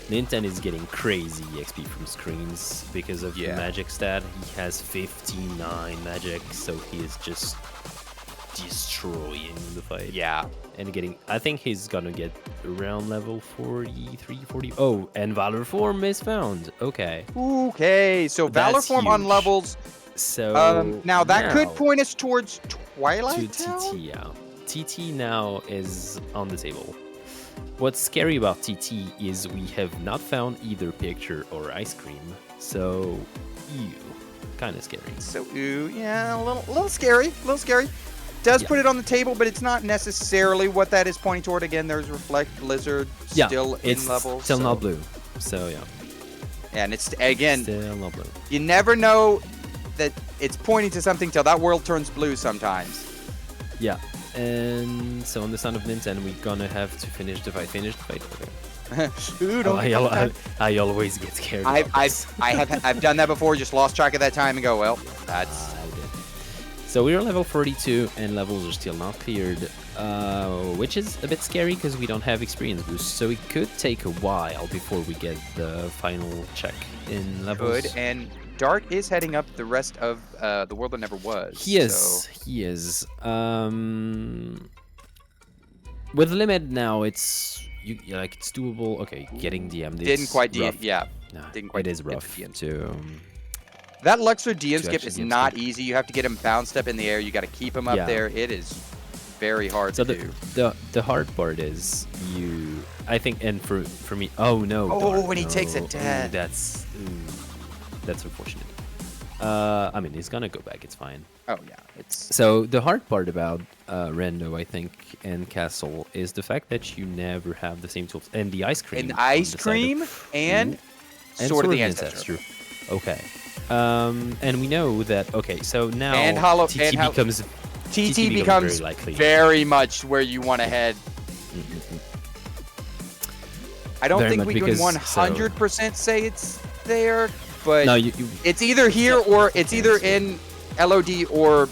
B: Ninten is getting crazy XP from screens because of the magic stat. He has 59 magic, so he is just destroying the fight.
A: Yeah.
B: And getting, I think he's gonna get around level 43, 40. Oh, and Valor Form is found. Okay.
A: Okay, so Valor
B: That's
A: Form on
B: huge.
A: levels.
B: So
A: now that could point us towards Twilight
B: to
A: Town?
B: TT, yeah. TT now is on the table. What's scary about TT is we have not found either picture or ice cream. So, ew, kind of scary.
A: So, ooh, yeah, a little scary, Does put it on the table, but it's not necessarily what that is pointing toward. Again, there's Reflect Blizzard still in levels.
B: Still not blue. So, yeah.
A: And it's, again,
B: still not blue.
A: You never know that it's pointing to something till that world turns blue sometimes.
B: Yeah. And so on the Son of Ninten, we're gonna have to finish the fight. Okay.
A: Ooh,
B: I always get scared.
A: I've done that before. Just lost track of that time and go, well, that's.
B: So we're on level 42 and levels are still not cleared, which is a bit scary because we don't have experience boost. So it could take a while before we get the final check in levels.
A: Good, and Dark is heading up the rest of the world that never was.
B: He is. He is. With limit now, it's it's doable. Okay, getting DM.
A: Didn't quite DM.
B: Yeah.
A: No,
B: didn't quite. It is rough to.
A: That Luxor DM skip is not easy. You have to get him bounced up in the air. You got to keep him up there. It is very hard to do.
B: The hard part is I think, and for me. Oh no.
A: Oh, when he takes a death.
B: That's unfortunate. I mean, he's gonna go back. It's fine.
A: Oh yeah. It's
B: so the hard part about Rando, I think, and Castle is the fact that you never have the same tools and the ice cream.
A: And ice cream and Sword of the Ancestor.
B: Okay. And we know that. Okay, so now TT becomes very likely.
A: Very much where you want to head. I don't think we can 100% say it's there, but
B: no,
A: it's either here or it's either in LOD or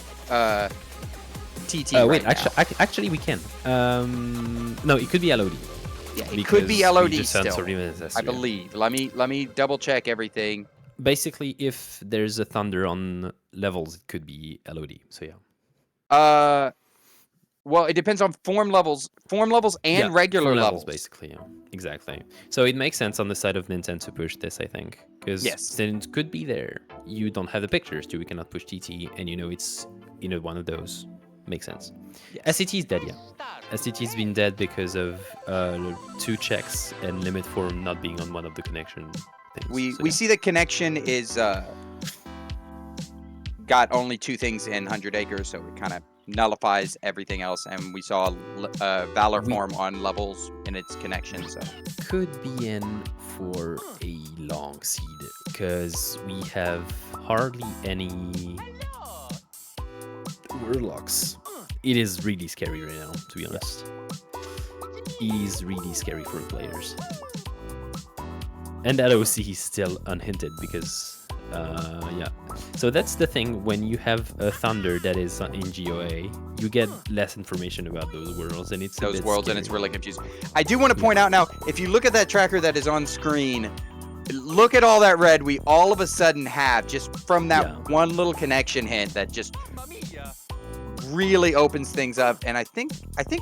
A: TT.
B: Wait, actually, we can. No, it could be LOD.
A: Yeah, it could be LOD still. I believe. Let me double check everything.
B: Basically, if there's a thunder on levels, it could be LOD. So yeah.
A: Well, it depends on form levels and regular levels.
B: Basically, yeah, exactly. So it makes sense on the side of Ninten to push this, I think, because then it could be there. You don't have the pictures, too. We cannot push TT, and it's one of those. Makes sense. Yes. SCT is dead, yeah. SCT's been dead because of 2 checks and limit form not being on one of the connection things.
A: We see that connection is got only 2 things in 100 acres, so it kind of nullifies everything else, and we saw Valor Form on levels in its connection, so
B: could be in for a long seed because we have hardly any warlocks. It is really scary right now, to be honest. It is really scary for players, and that OC is still unhinted because so that's the thing. When you have a thunder that is in GOA, you get less information about those worlds, and it's
A: and it's really confusing. I do want to point out now, if you look at that tracker that is on screen, look at all that red we all of a sudden have just from that one little connection hint that just really opens things up. And I think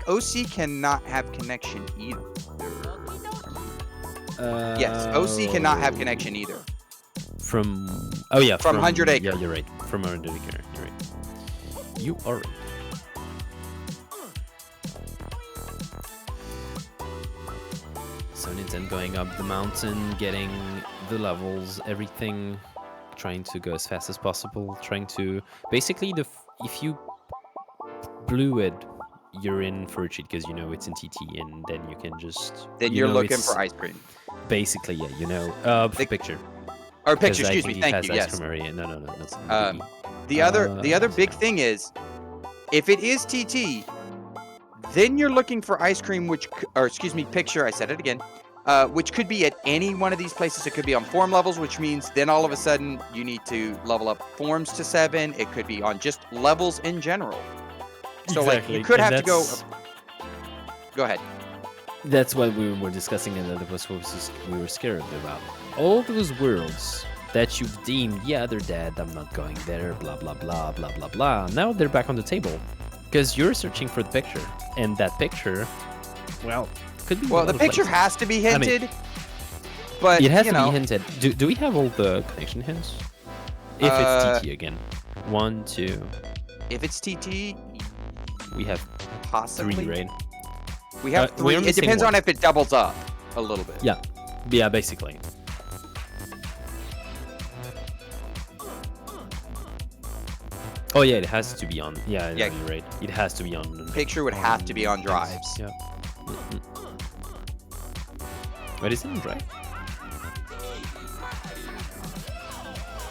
A: OC cannot have connection either. Yes, OC cannot have connection either.
B: From
A: 100 acre.
B: Yeah, you're right. From 100 acre, you're right. You are right. So Ninten going up the mountain, getting the levels, everything, trying to go as fast as possible, trying to basically if you blew it, you're in for a cheat because it's in TT, and then you can just.
A: Then you're looking for ice cream.
B: Basically, the picture.
A: Or picture, excuse me. Thank you. Yes.
B: No.
A: The other big thing is, if it is TT, then you're looking for ice cream, picture. I said it again. Which could be at any one of these places. It could be on form levels, which means then all of a sudden you need to level up forms to 7. It could be on just levels in general. So
B: exactly.
A: You could have to go. Go ahead.
B: That's what we were discussing, and that was what we were scared about. All those worlds that you've deemed, yeah, they're dead, I'm not going there, blah, blah, blah, blah, blah, blah. Now they're back on the table because you're searching for the picture, and that picture, well, could be.
A: Well, the picture has to be hinted, but
B: it has to
A: you know.
B: be hinted. Do we have all the connection hints? If it's TT again, 1, 2.
A: If it's TT,
B: we have
A: possibly
B: 3, right?
A: We have 3. It depends on if it doubles up a little bit.
B: Yeah, basically. Oh yeah, it has to be on. Yeah, you're right. It has to be on.
A: Picture would have to be on drives.
B: Yeah. What is it on drive?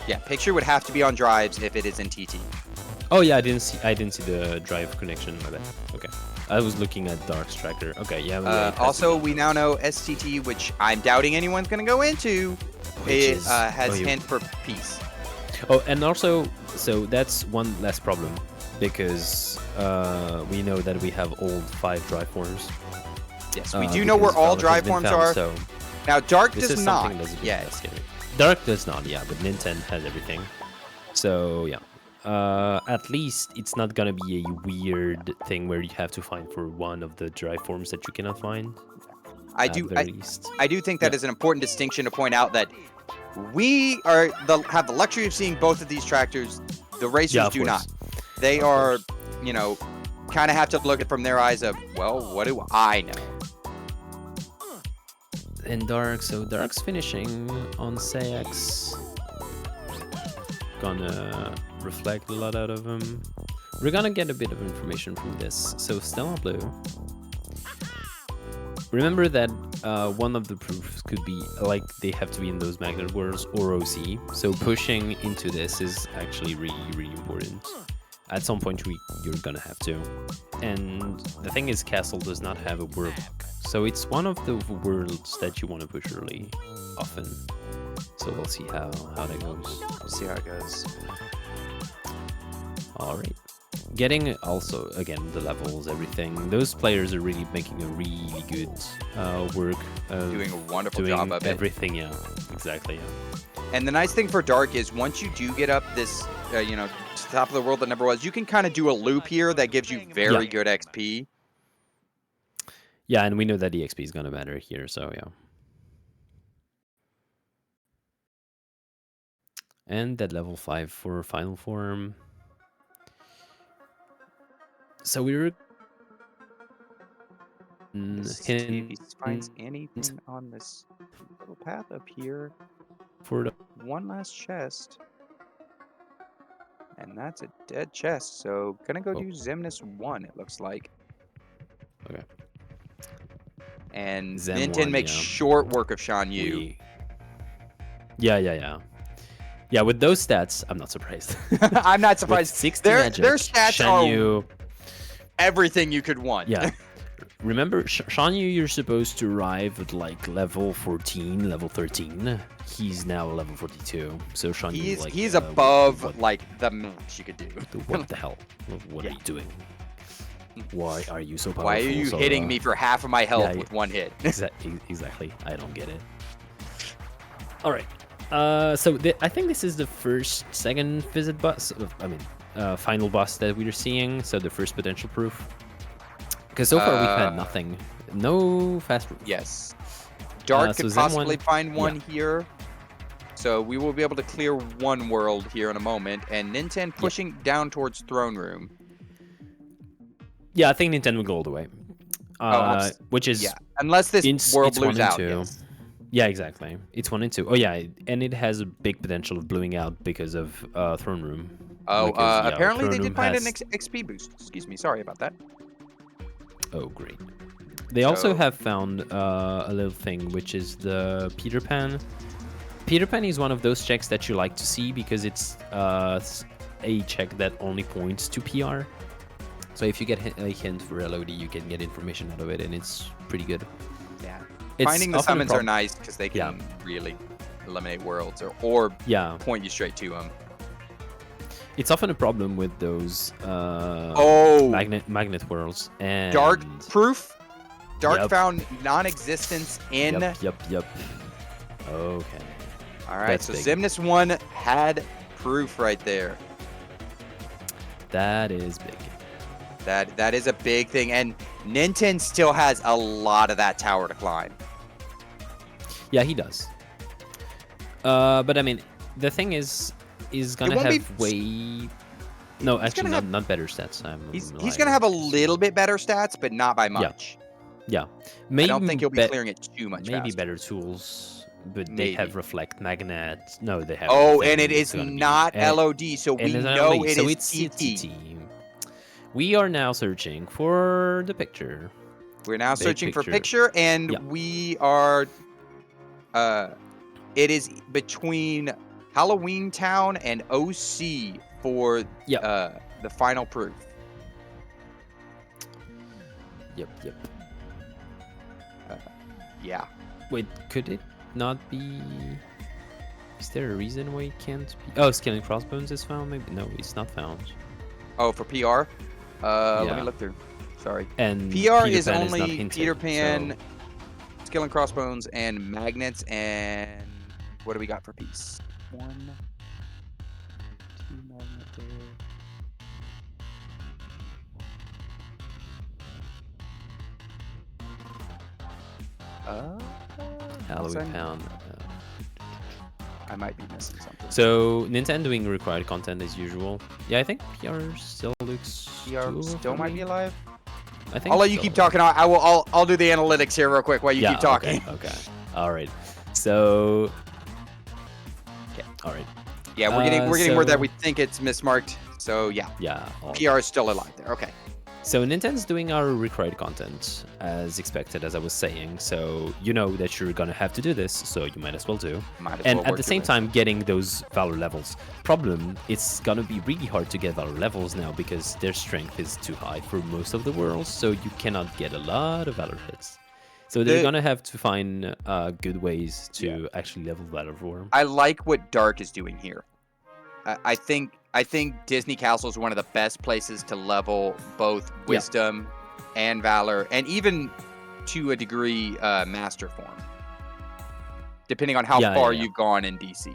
A: Yeah, picture would have to be on drives if it is in TT.
B: Oh yeah, I didn't see the drive connection. My bad. Okay, I was looking at Dark's tracker. Okay, yeah.
A: Also, we now know STT, which I'm doubting anyone's gonna go into. It has hint for peace.
B: Oh, and also, so that's one less problem because we know that we have all 5 drive forms.
A: Yes, we do know where all drive forms are.
B: So
A: now, Dark does not.
B: Yes. Dark does not, yeah, but Ninten has everything. So, yeah. At least it's not gonna be a weird thing where you have to find for one of the drive forms that you cannot find.
A: I do think that is an important distinction to point out that we have the luxury of seeing both of these tractors. The racers do not. They are, you know, kind of have to look at it from their eyes of, well, what do I know?
B: And Dark, so Dark's finishing on CX. Gonna reflect a lot out of him. We're gonna get a bit of information from this. So Stellar Blue. Remember that one of the proofs could be like they have to be in those magnet worlds or OC. So pushing into this is actually really, really important. At some point you're gonna have to. And the thing is, Castle does not have a world lock. So it's one of the worlds that you want to push early, often. So we'll see how that goes.
A: We'll see how it goes.
B: Alright. Getting also, again, the levels, everything. Those players are really making a really good work.
A: Doing a wonderful job of
B: everything, yeah. Exactly, yeah.
A: And the nice thing for Dark is once you do get up this, you know, to the top of the world that never was, you can kind of do a loop here that gives you very good XP.
B: Yeah, and we know that EXP is going to matter here, so yeah. And at level 5 for final form. So we were...
A: See if he finds anything on this little path up here.
B: For the
A: one last chest. And that's a dead chest, so gonna go do Xemnas1, it looks like.
B: Okay.
A: And Ninten makes short work of Shan Yu.
B: Yeah, with those stats, I'm not surprised.
A: I'm not surprised.
B: 60 magic,
A: their stats
B: Shan Yu,
A: everything you could want.
B: Yeah. Remember, Shan Yu, you're supposed to arrive at like level 14, level 13. He's now level 42. So Shan Yu,
A: he's above like the max you could do.
B: What the hell? What are you doing? Why are you so powerful?
A: Why are you hitting me for half of my health with one hit?
B: Exactly. I don't get it. All right. So I think this is the second visit boss. Final boss that we're seeing. So the first potential proof. Because so far we've had nothing. No fast proof.
A: Yes. Dark could possibly find one here. So we will be able to clear one world here in a moment. And Ninten pushing down towards Throne Room.
B: Yeah, I think Ninten will go all the way. Which is...
A: Yeah, unless this world blues out. Yes.
B: Yeah, exactly. It's 1 and 2. Oh, yeah, and it has a big potential of blowing out because of Throne Room.
A: Oh, because, apparently they did find an XP boost. Excuse me, sorry about that.
B: Oh, great. They also have found a little thing, which is the Peter Pan. Peter Pan is one of those checks that you like to see because it's a check that only points to PR. So if you get a hint for LOD, you can get information out of it, and it's pretty good.
A: Yeah. Finding the summons are nice because they can really eliminate worlds or point you straight to them.
B: It's often a problem with those magnet worlds. And
A: Dark proof Dark found non-existence in.
B: Yep. Okay.
A: All right,
B: That's
A: so
B: big.
A: Xemnas1 had proof right there.
B: That is big.
A: That is a big thing, and Ninten still has a lot of that tower to climb.
B: Yeah, he does. But I mean, the thing is, he's gonna have way. No, actually, not better stats.
A: He's gonna have a little bit better stats, but not by much.
B: Yeah. Maybe
A: I don't think he'll be clearing it too much.
B: Maybe
A: faster.
B: better tools, but they have reflect magnet. No, they have.
A: Oh, and it is not LOD, so we know it is TT.
B: We are now searching for the picture.
A: We're now searching for picture, and we are. It is between Halloween Town and OC for the final proof.
B: Yep.
A: Yeah.
B: Wait, could it not be? Is there a reason why it can't be? Oh, Scaling Crossbones is found. Maybe no, it's not found.
A: Oh, for PR. Let me look through. Sorry.
B: And
A: PR is only hinted, Peter Pan, Scaling Crossbones, and Magnets. And what do we got for peace? 1, 2 magnet there.
B: Halloween Town.
A: I might be missing something.
B: So Ninten doing required content as usual. Yeah, I think PR still looks.
A: PR still might be alive.
B: I think.
A: I'll let you keep talking. I'll do the analytics here real quick while you keep talking.
B: Okay. All right. So. Okay. All right.
A: Yeah, we're getting word that we think it's mismarked. So yeah.
B: Yeah.
A: PR is still alive there. Okay.
B: So Ninten's doing our required content as expected, as I was saying. So you know that you're gonna have to do this, so you might as well do. And at the same time, getting those Valor levels. Problem, it's gonna be really hard to get Valor levels now because their strength is too high for most of the worlds, so you cannot get a lot of Valor hits. So they're gonna have to find good ways to actually level Valor for them.
A: I like what Dark is doing here. I think Disney Castle is one of the best places to level both Wisdom and Valor, and even to a degree Master Form, depending on how far you've gone in DC.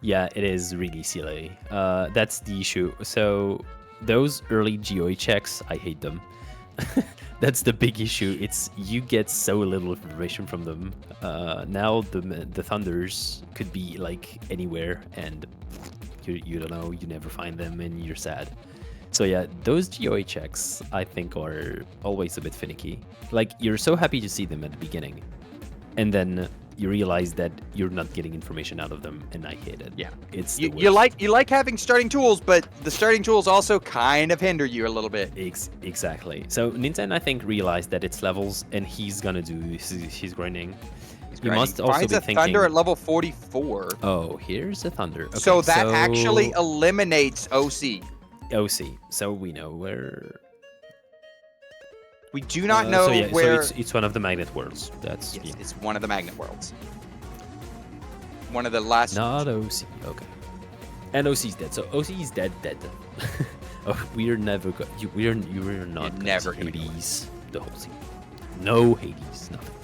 B: Yeah, it is really silly. That's the issue. So those early GOE checks, I hate them. That's the big issue. It's you get so little information from them. Now the Thunders could be like anywhere, and you don't know. You never find them, and you're sad. So yeah, those GOA checks I think are always a bit finicky. Like you're so happy to see them at the beginning, and then you realize that you're not getting information out of them, and I hate it.
A: Yeah,
B: it's
A: you like having starting tools, but the starting tools also kind of hinder you a little bit.
B: Exactly. So Ninten, I think, realized that it's levels, and he's gonna do he's grinding. You must also
A: finds
B: be
A: a
B: thinking,
A: Thunder at level 44.
B: Oh, here's a Thunder. Okay,
A: so that actually eliminates OC.
B: OC. So we know where.
A: We do not know where.
B: So it's one of the magnet worlds. That's
A: it's one of the magnet worlds. One of the last.
B: Not OC. Okay. And OC's dead. So OC is dead. Oh, we're never. We're not.
A: Never
B: Hades. The whole scene. No Hades. Nothing.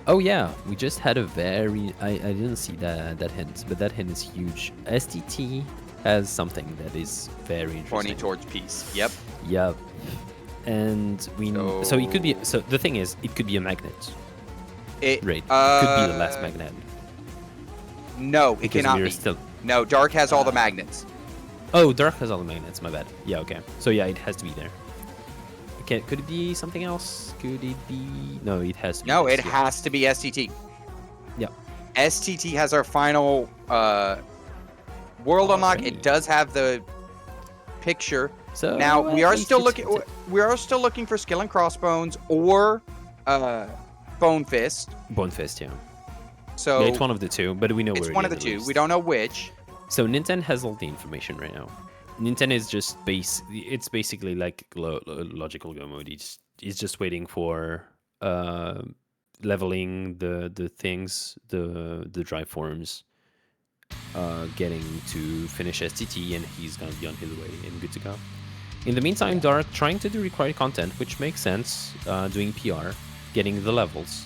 B: Oh yeah, we just had a very. I didn't see that hint, but that hint is huge. STT has something that is very interesting.
A: Pointing towards peace. Yep.
B: Yep. And we so it could be. So the thing is, it could be a magnet. It could be the last magnet.
A: No, it cannot be. No, Dark has all the magnets.
B: Oh, Dark has all the magnets. My bad. Yeah. Okay. So yeah, it has to be there. Could it be something else? Could it be? No, it has to be.
A: No, it has to be STT.
B: Yeah.
A: STT has our final world unlock. It does have the picture.
B: So
A: now we are still looking. We are still looking for Skill and Crossbones or Bone Fist.
B: Bone Fist, yeah.
A: So
B: yeah, it's one of the two, but we know
A: it's one of the two. We don't know which.
B: So Ninten has all the information right now. Ninten is just it's basically like logical go mode. It's just waiting for leveling the things, the drive forms, getting to finish STT, and he's gonna be on his way and good to go. In the meantime, Dark trying to do required content, which makes sense, doing PR, getting the levels.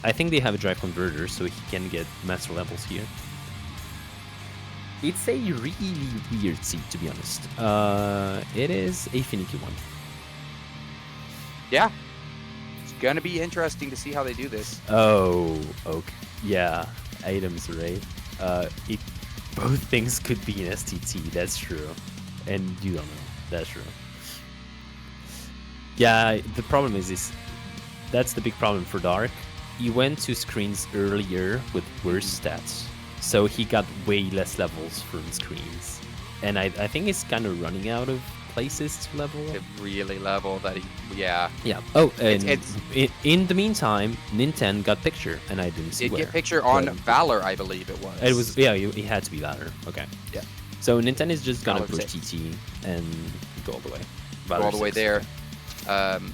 B: I think they have a drive converter, so he can get master levels here. It's a really weird seed, to be honest. It is a finicky one.
A: Yeah. It's gonna be interesting to see how they do this.
B: Oh, okay. Yeah, items, right? Both things could be in STT, that's true. And you don't know. That's true. Yeah, the problem is that's the big problem for Dark. He went to screens earlier with worse stats, so he got way less levels from screens. And I think it's kind of running out of places to level.
A: To really level that yeah.
B: Yeah. Oh, and in the meantime, Ninten got picture, and I didn't see
A: Did
B: where.
A: get picture on Valor, I believe it was.
B: It was, yeah, it had to be Valor. Okay.
A: Yeah.
B: So Ninten is just gonna
A: Valor
B: push
A: 6.
B: TT and go all the way.
A: Go all the way
B: 6,
A: there.
B: okay.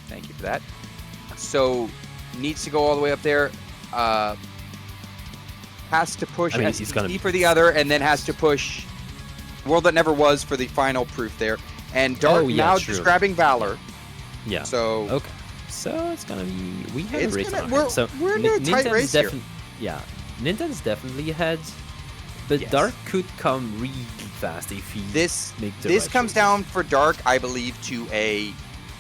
A: Thank you for that. So needs to go all the way up there. Has to push
B: he's gonna
A: STT for the other, and then has to push World That Never Was for the final proof there. And Dark now just grabbing Valor.
B: Yeah.
A: So
B: okay. So it's gonna be we have a race on
A: we're,
B: so
A: we're in a tight race here.
B: Yeah, Ninten's definitely ahead, but
A: Yes.
B: Dark could come really fast if he
A: This
B: make the
A: this
B: right
A: comes
B: choices.
A: down for Dark, I believe, to a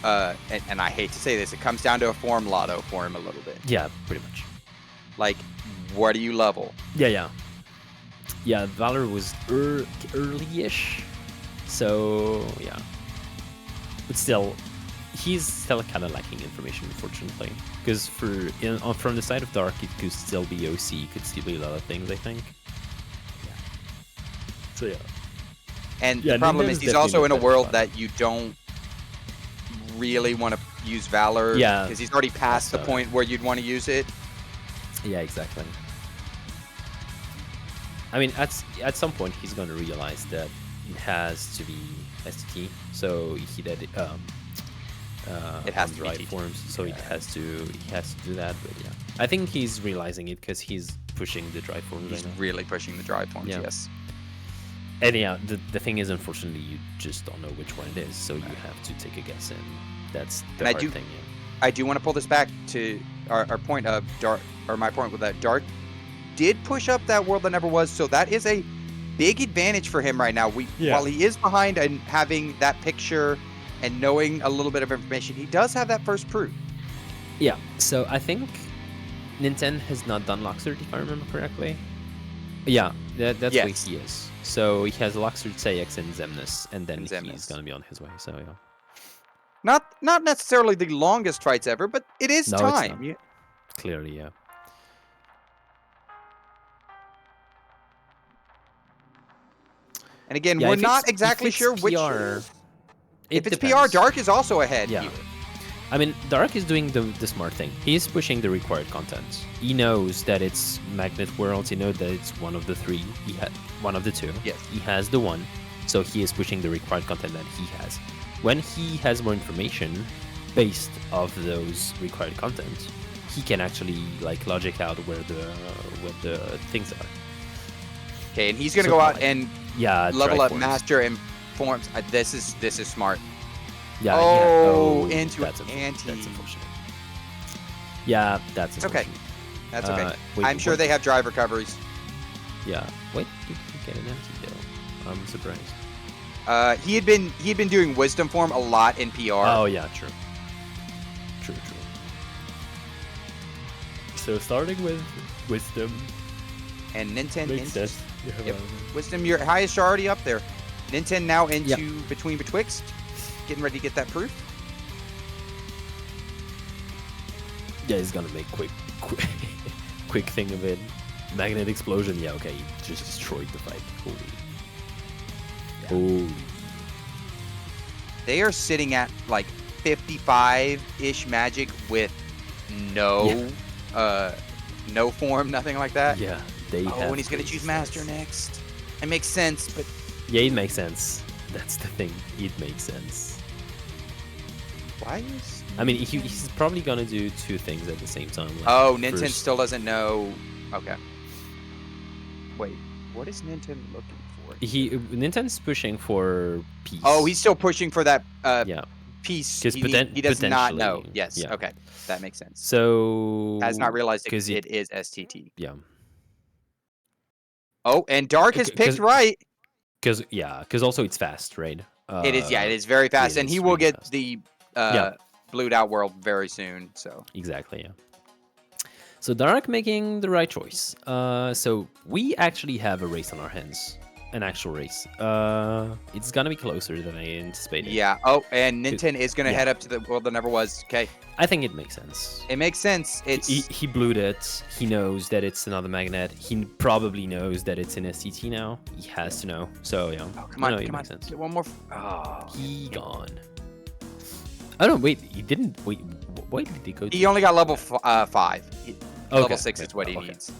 A: and I hate to say this, it comes down to a form lotto for him a little bit.
B: Yeah, pretty much.
A: Like, what do you level?
B: Yeah. Valor was early-ish, so yeah. But still, he's still kind of lacking information, unfortunately. Because from the side of Dark, it could still be OC, it could still be a lot of things, I think. Yeah. So yeah.
A: And
B: Yeah,
A: the problem
B: Ninten's
A: is he's
B: definitely
A: also in a
B: not that
A: world
B: fun.
A: that you don't really want to use Valor.
B: Yeah,
A: Because he's already past the point where you'd want to use it.
B: Yeah, exactly. I mean, at some point he's gonna realize that it has to be STT, so he did it.
A: It has
B: on
A: to
B: the
A: be
B: right
A: TT.
B: forms, so he has to do that. But yeah, I think he's realizing it because he's pushing the drive forms
A: He's
B: right now.
A: really pushing the drive forms,
B: Yeah.
A: yes.
B: And yeah, the thing is, unfortunately, you just don't know which one it is, so you have to take a guess, and that's the hard thing. Yeah.
A: I do want to pull this back to our point of Dark, or my point with that. Dark did push up that World That Never Was, so that is a big advantage for him right now. While he is behind and having that picture and knowing a little bit of information, he does have that first proof.
B: Yeah, so I think Ninten has not done Lockstart, if I remember correctly. Yeah, that's where he is. So he has Lockstart, Sayx, and Zemnis, and then he's gonna be on his way. So yeah.
A: Not necessarily the longest fights ever, but it is time.
B: It's clearly, yeah.
A: And again, we're not exactly sure which. If it's PR, Dark is also ahead here.
B: I mean, Dark is doing the smart thing. He's pushing the required content. He knows that it's Magnet Worlds. He knows that it's one of the three. He had one of the two.
A: Yes.
B: He has the one, so he is pushing the required content that he has. When he has more information based off those required content, he can actually like logic out where the things are.
A: Okay, and he's gonna go out and level up
B: forms.
A: Master and Forms. This is smart.
B: Yeah.
A: Into
B: that's
A: anti.
B: That's unfortunate. Yeah, that's
A: unfortunate. Okay. That's okay.
B: Wait,
A: I'm sure they have drive recoveries.
B: Yeah. Wait, did he get an antidote? I'm surprised.
A: He had been doing Wisdom Form a lot in PR.
B: Oh yeah, true. So starting with Wisdom.
A: And Ninten
B: makes sense.
A: Yep. Wisdom, your highest are already up there. Ninten now into Between Betwixt. Getting ready to get that proof.
B: Yeah, he's gonna make quick thing of it. Magnet explosion. Yeah, okay. He just destroyed the fight. Holy.
A: They are sitting at like 55-ish magic with no form, nothing like that.
B: Yeah, they have.
A: And he's gonna choose Master next. It makes sense, but
B: yeah, it makes sense. That's the thing. It makes sense.
A: Why is?
B: I mean, he's probably gonna do two things at the same time. Like
A: Ninten still doesn't know. Okay. Wait, what is Ninten looking for?
B: Ninten's pushing for peace.
A: Oh, he's still pushing for that
B: yeah.
A: peace.
B: 'Cause
A: He does not know.
B: potentially,
A: Yes.
B: yeah.
A: Okay, that makes sense.
B: So
A: Has not realized
B: because
A: it is STT.
B: yeah.
A: Oh, and Dark has picked right.
B: Because also it's fast, right?
A: It is. Yeah, it is very fast, and he will
B: really
A: get
B: fast.
A: the
B: Yeah.
A: blued out world very soon. So
B: Exactly, yeah. So Dark making the right choice. So we actually have a race on our hands, an actual race. It's gonna be closer than I anticipated.
A: yeah. Oh, and Ninten is gonna
B: yeah.
A: head up to the world that never was. Okay.
B: I think it makes sense.
A: It makes sense. It's
B: he blued it. He knows that it's another magnet. He probably knows that it's in STT now. He has to know. So yeah.
A: Oh, come on,
B: no, it
A: come on.
B: makes sense.
A: Get one more. Oh,
B: He gone. Oh no, wait. He didn't. Wait. Why did he go?
A: he only got level 5. Level 6
B: Okay,
A: is what he
B: okay.
A: needs.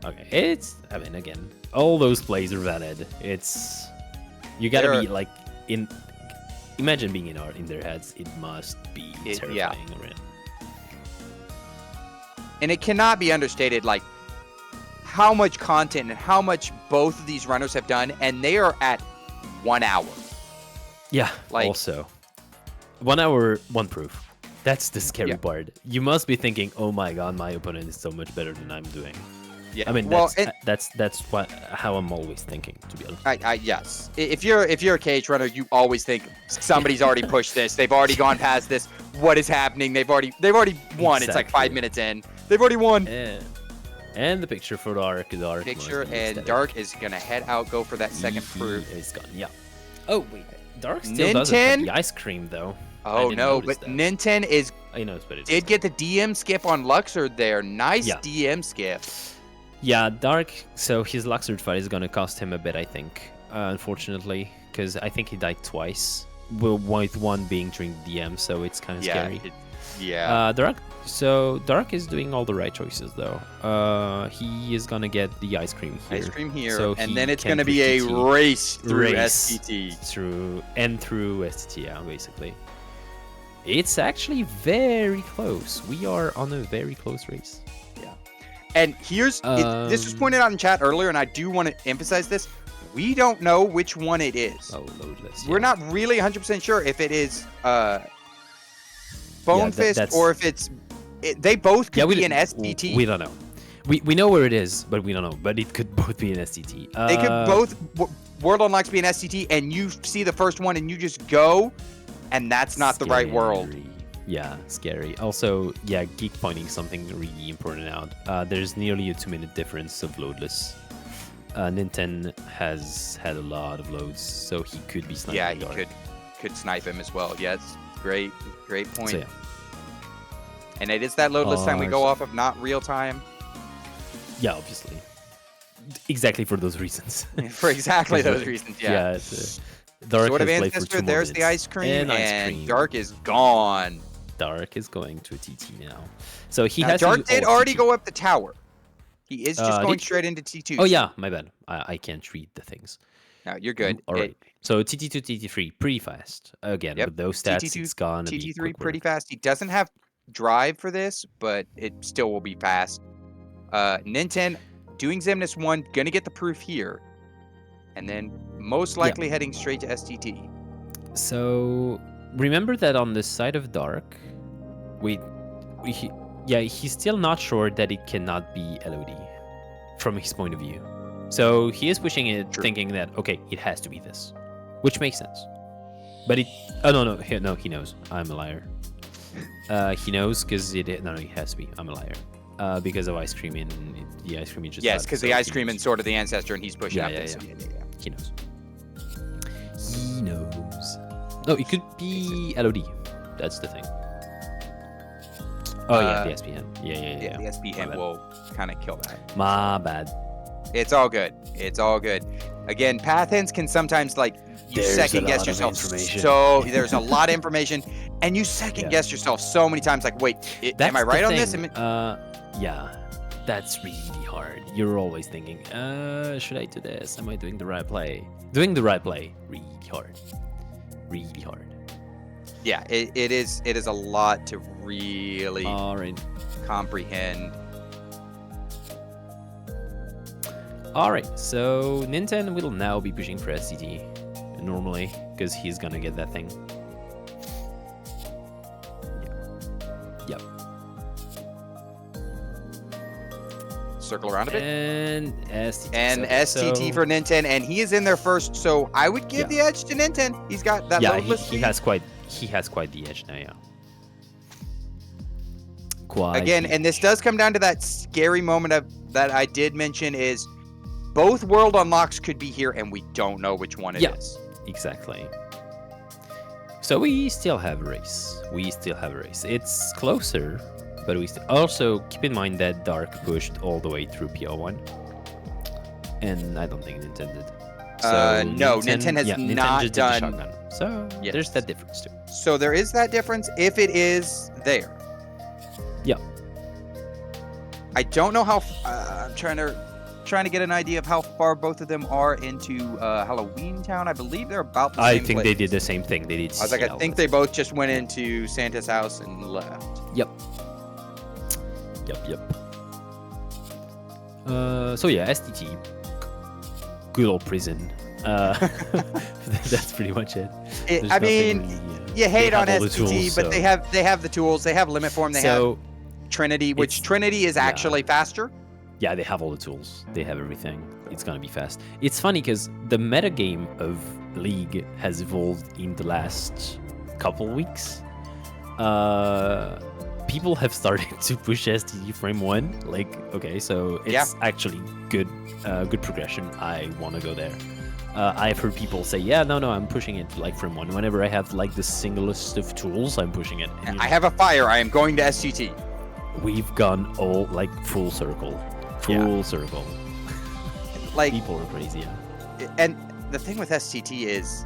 B: Okay, it's. I mean, again, all those plays are valid. It's. You gotta be like in. Imagine being in their heads. It must be terrifying.
A: Yeah.
B: Right?
A: And it cannot be understated, like, how much content and how much both of these runners have done, and they are at 1 hour.
B: Yeah,
A: like,
B: also. 1 hour, one proof. That's the scary part. You must be thinking, oh my god, my opponent is so much better than I'm doing.
A: Yeah.
B: I mean,
A: well,
B: that's how I'm always thinking, to be honest.
A: Yes. If you're a KH runner, you always think somebody's already pushed this. They've already gone past this. What is happening? They've already won. Exactly. It's like 5 minutes in. They've already won.
B: And the picture for Dark.
A: Picture and Dark is gonna head out, go for that second proof.
B: Is gone. Yeah. Oh wait, Dark still doesn't have the ice cream though.
A: Oh no, but Ninten is.
B: I know, but
A: did get the DM skip on Luxord there. Nice DM skip.
B: Yeah, Dark. So his Luxord fight is gonna cost him a bit, I think. Unfortunately, because I think he died twice. With one being during DM, so it's kind of scary. Dark. So Dark is doing all the right choices though. He is gonna get the ice cream here. So
A: and then it's gonna be a race through STT.
B: Through STT, yeah, basically. It's actually very close. We are on a very close race.
A: Yeah. And here's this was pointed out in chat earlier, and I do want to emphasize this. We don't know which one it is.
B: Oh, loadless.
A: We're not really 100% sure if it is Bone Fist or if it's. They both could be an STT.
B: We don't know. We know where it is, but we don't know. But it could both be an STT.
A: They could both. World Unlocks be an STT, and you see the first one, and you just go, and that's not the right world.
B: Yeah, scary. Also, yeah, Geek pointing something really important out. There's nearly a 2-minute difference of loadless. Ninten has had a lot of loads, so he could be sniping.
A: Yeah, he could snipe him as well. Yes, great point.
B: So, yeah.
A: And it is that loadless time we go off of, not real time.
B: Yeah, obviously. Exactly for those reasons.
A: For exactly those reasons, yeah.
B: Dark
A: Sword of
B: has played for 2
A: Ancestor, there's the ice cream,
B: and
A: Dark is gone.
B: Dark is going to a TT now. So he
A: now,
B: has
A: Dark
B: to
A: did already go up the tower. He is just going straight into T2.
B: Oh, yeah, my bad. I can't read the things.
A: No, you're good.
B: All right. So TT2, TT3, pretty fast. Again, with those stats,
A: TT2,
B: it's gonna be
A: TT3 pretty fast. He doesn't have drive for this, but it still will be fast. Ninten doing Xemnas1, gonna get the proof here, and then most likely heading straight to STT.
B: So remember that on the side of Dark, he's still not sure that it cannot be LOD from his point of view. So he is pushing it, thinking that okay, it has to be this, which makes sense. But he knows. I'm a liar. He knows because it has to be. I'm a liar. Because of ice cream the ice cream just
A: because the ice cream and Sword of the Ancestor, and he's pushing up this.
B: Yeah. He knows. He knows. No, it could be LOD. That's the thing. Oh yeah, the SPN. Yeah.
A: The SPN will kind of kill that.
B: My bad.
A: It's all good. It's all good. Again, path hints can sometimes you second guess yourself. So there's a lot of information, and you second guess yourself so many times. Like, wait, am I right on this?
B: Yeah, that's really hard. You're always thinking, should I do this? Am I doing the right play? Doing the right play, really hard. Really hard.
A: Yeah, it is a lot to really comprehend.
B: All right, so Ninten will now be pushing for STT normally because he's gonna get that thing. Yep.
A: Circle around a bit.
B: And STT.
A: And STT for Ninten, and he is in there first, so I would give the edge to Ninten. He's got that loadless
B: he has quite the edge now, yeah. Quite
A: again, and this does come down to that scary moment that I did mention is both world unlocks could be here, and we don't know which one it is.
B: Exactly. So we still have a race. It's closer, but we also keep in mind that Dark pushed all the way through PR1, and I don't think Ninten did. So
A: no, Ninten has
B: Ninten
A: not
B: just
A: done.
B: Did the shotgun. So there's that difference too.
A: So there is that difference if it is there.
B: Yeah.
A: I don't know how. I'm trying to get an idea of how far both of them are into Halloween Town. I believe they're about the same
B: I think
A: place.
B: they did the same thing. They did.
A: I was like, I think they both just went into Santa's house and left.
B: Yep. So yeah, STT, good old prison. That's pretty much it.
A: I mean,
B: really,
A: you hate on
B: all the
A: STT,
B: tools,
A: but
B: so-
A: they have the tools. They have limit form. They have Trinity, which Trinity is actually faster.
B: Yeah, they have all the tools. They have everything. It's gonna be fast. It's funny because the metagame of League has evolved in the last couple weeks. People have started to push STT frame 1. Like, okay, so it's actually good progression. I want to go there. I've heard people say, yeah, no, I'm pushing it like frame 1. Whenever I have like the singlest of tools, I'm pushing it. And,
A: I have a fire. I am going to STT.
B: We've gone all like full circle. Full circle.
A: Like,
B: people are crazy. Yeah.
A: And the thing with STT is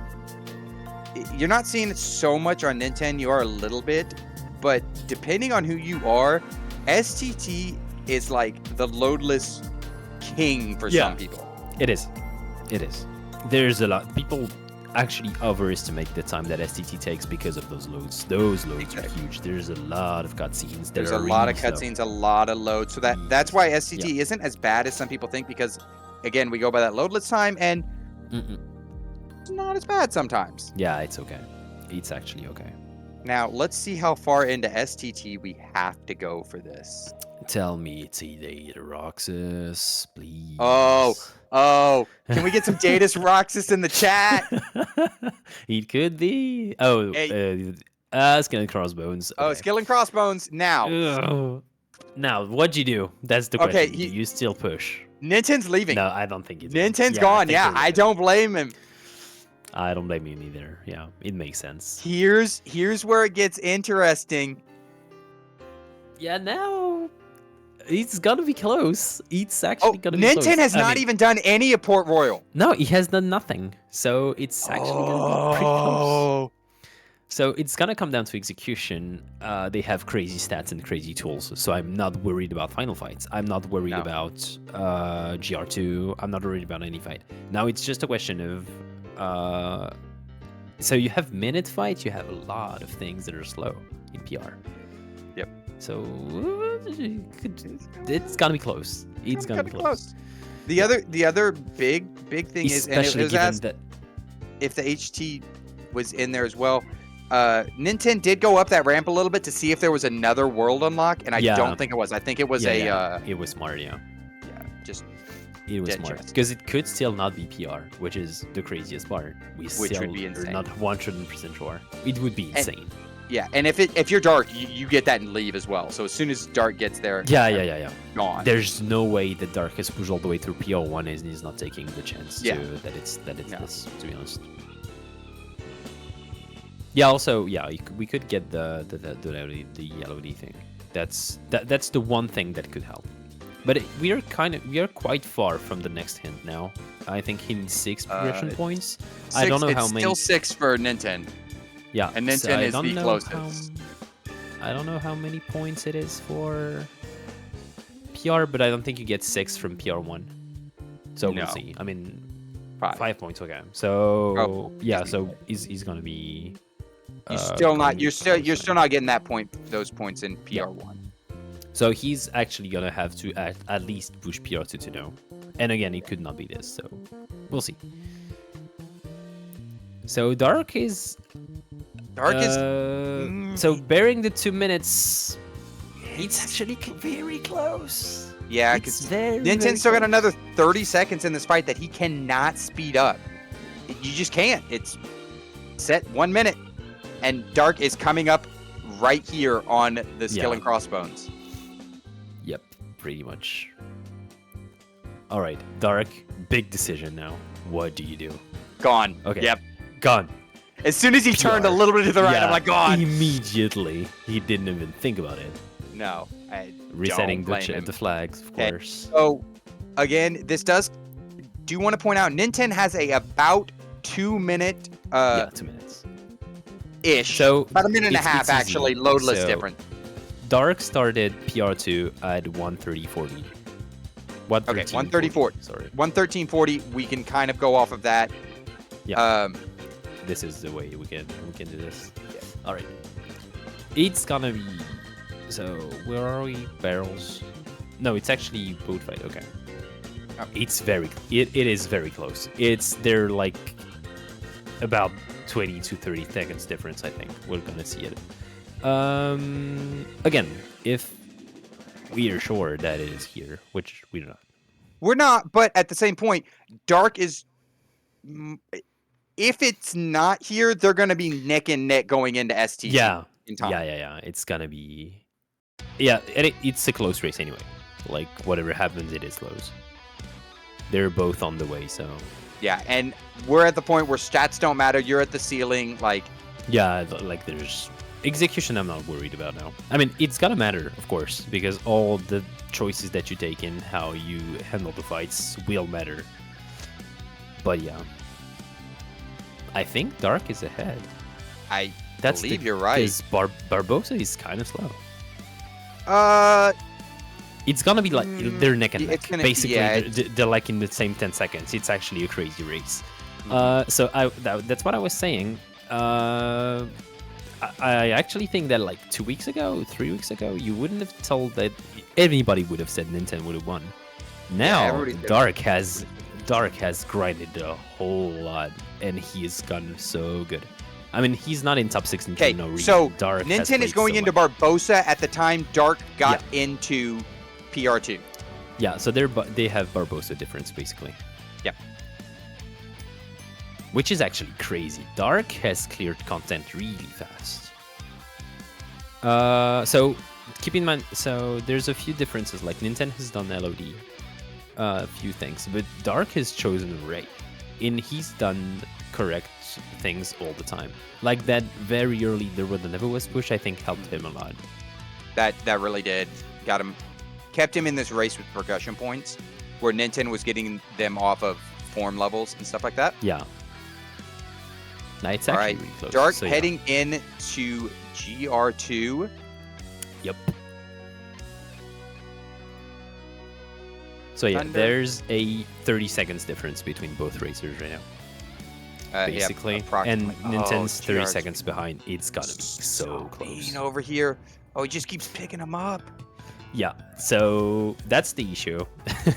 A: you're not seeing it so much on Ninten. You are a little bit, but depending on who you are, STT is like the loadless king for some people.
B: It is. There's a lot. People actually overestimate the time that STT takes because of those loads. Those loads are huge. There's a lot of cutscenes.
A: There's a lot of cutscenes, a lot of loads. So that's why STT isn't as bad as some people think, because again, we go by that loadless time, and it's not as bad sometimes.
B: Yeah, it's okay. It's actually okay.
A: Now, let's see how far into STT we have to go for this.
B: Tell me it's a Roxas, please.
A: Oh, can we get some Datus Roxas in the chat?
B: It could be. Skill and Crossbones. Okay.
A: Oh, Skill and Crossbones. Now.
B: Now, what'd you do? That's the question.
A: Okay,
B: you still push.
A: Ninten's leaving.
B: No, I don't think he's
A: Ninten's gone. I don't blame him.
B: I don't blame him either. Yeah, it makes sense.
A: Here's where it gets interesting.
B: Yeah, now it's gonna be close. It's actually gonna be close.
A: Ninten has not even done any at Port Royal.
B: No, he has done nothing. So it's actually gonna be pretty close. So it's gonna come down to execution. They have crazy stats and crazy tools, so I'm not worried about final fights. I'm not worried about GR2. I'm not worried about any fight. Now it's just a question of so you have minute fights. You have a lot of things that are slow in PR.
A: Yep.
B: So it's gonna be close. It's gonna be close.
A: The other big thing is, and it was asked
B: that
A: if the HT was in there as well. Ninten did go up that ramp a little bit to see if there was another world unlock, and I don't think it was. I think it was
B: it was smart, It was smart because it could still not be PR, which is the craziest part. Which
A: would be insane.
B: We're not 100% sure. It would be insane.
A: And if you're Dark, you get that and leave as well. So as soon as Dark gets there,
B: gone. There's no way that Dark has pushed all the way through PR1 and he's not taking the chance that it's this. To be honest. Yeah. Also, we could get the yellow D thing. That's the one thing that could help. But we are quite far from the next hint now. I think he needs 6 progression points. I don't know how many.
A: It's still 6 for Ninten.
B: Yeah,
A: and Ninten is the closest.
B: I don't know how many points it is for PR, but I don't think you get 6 from PR1. So we'll see. I mean, 5 points. Okay. So so he's gonna be.
A: You're still not getting those points in PR1.
B: So he's actually gonna have to at least push PR2 to know, And again, it could not be this, so we'll see. So Dark is... So bearing the 2 minutes, it's actually very close.
A: Yeah, because Ninten's still got another 30 seconds in this fight that he cannot speed up. You just can't. It's set 1 minute, and Dark is coming up right here on the Skill and Crossbones.
B: Yep, pretty much. All right, Dark, big decision now. What do you do?
A: Gone.
B: Okay.
A: Yep.
B: Gone.
A: As soon as he turned a little bit to the right, I'm like, gone.
B: Immediately. He didn't even think about it.
A: No.
B: Resetting the flags, of course.
A: So, again, this does... Do want to point out, Ninten has about 2 minute...
B: 2 minutes.
A: Ish.
B: So
A: about a minute and a half, actually, loadless difference.
B: Dark started PR2 at 1:30:40.
A: Okay, 1:30:40.
B: Sorry.
A: 1:13:40. We can kind of go off of that.
B: Yeah. This is the way we can do this. Yeah. All right. It's gonna be... So where are we? Barrels? No, it's actually boat fight. Okay. Oh. It's it is very close. They're like about 20 to 30 seconds difference. I think we're gonna see it. Again, if we are sure that it is here, which we're not.
A: We're not, but at the same point, Dark is... If it's not here, they're going to be neck and neck going into STC.
B: Yeah.
A: In time.
B: Yeah. It's going to be... Yeah, and it's a close race anyway. Like, whatever happens, it is close. They're both on the way, so...
A: Yeah, and we're at the point where stats don't matter. You're at the ceiling, like...
B: Yeah, like, there's... Execution I'm not worried about now. I mean, it's gonna matter, of course, because all the choices that you take in, how you handle the fights, will matter. But yeah. I think Dark is ahead.
A: I believe you're right.
B: Because Barbosa is kind of slow. It's gonna be like they're neck and neck. Basically, they're like in the same 10 seconds. It's actually a crazy race. So that's what I was saying. I actually think that like 2 weeks ago, 3 weeks ago, you wouldn't have told that anybody would have said Ninten would have won. Now Dark has grinded a whole lot, and he has gotten so good. I mean, he's not in top 6 for no reason.
A: So
B: Dark
A: Ninten is going into Barbosa at the time Dark got into PR2.
B: Yeah, so they have Barbosa difference basically.
A: Yep.
B: Which is actually crazy. Dark has cleared content really fast. So keep in mind, so there's a few differences. Like Ninten has done LOD, a few things, but Dark has chosen Ray, and he's done correct things all the time. Like that very early, there was the Never Was push. I think helped him a lot.
A: That really did. Got him, kept him in this race with percussion points, where Ninten was getting them off of form levels and stuff like that.
B: Yeah. Now it's actually really close.
A: Dark heading in to GR2.
B: Yep. So yeah,
A: Thunder.
B: there's a 30 seconds difference between both racers right now. Basically. And Ninten's 30 seconds behind. It's gotta be so close.
A: Over here. Oh, he just keeps picking him up.
B: Yeah, so that's the issue.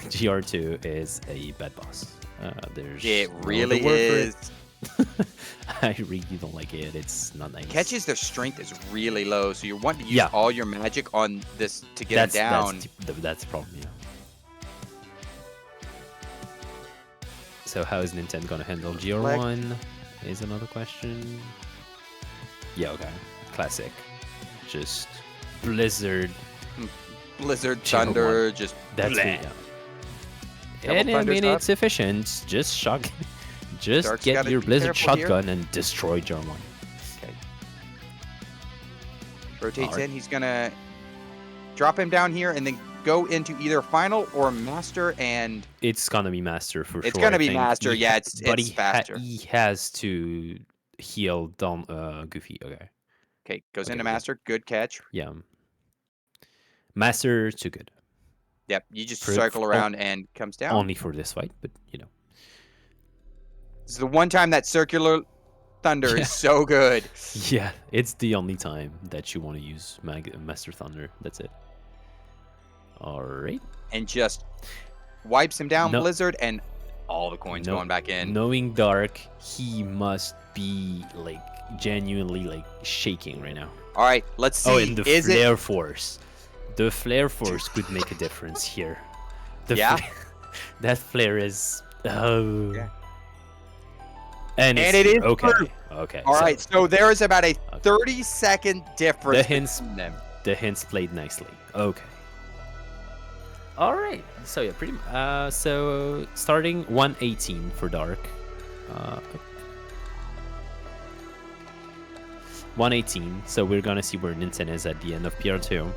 B: GR2 is a bad boss.
A: It really is.
B: I really don't like it. It's not nice.
A: Catches, their strength is really low, so you want to use all your magic on this to get it down.
B: That's the problem, yeah. So how is Ninten gonna handle GR1 is another question. Yeah, okay. Classic. Just Blizzard.
A: Blizzard, Thunder, just
B: that's it, yeah. And I mean, it's efficient. Just shock. Just Dark's get your Blizzard shotgun here and destroy GR1.
A: Okay. Rotates in. He's gonna drop him down here and then go into either final or master, and
B: it's gonna be master for sure.
A: It's gonna be master. Yeah, it's faster.
B: He has to heal Goofy. Okay.
A: Okay, goes into master. Good catch.
B: Yeah. Master too good.
A: Yep, you just cycle around and comes down.
B: Only for this fight, but you know.
A: It's the one time that circular thunder is so good.
B: Yeah, it's the only time that you want to use Master Thunder. That's it. All right.
A: And just wipes him down, Blizzard, and all the coins going back in.
B: Knowing Dark, he must be like genuinely like shaking right now.
A: All right, let's see.
B: Oh, and the flare force. The flare force could make a difference here. That flare is. Oh. Yeah. And it is okay. True. Okay.
A: All right, so there is about a 30-second difference.
B: The hints played nicely. Okay. All right. So yeah, pretty. So starting 118 for Dark. 118. So we're gonna see where Ninten is at the end of PR2.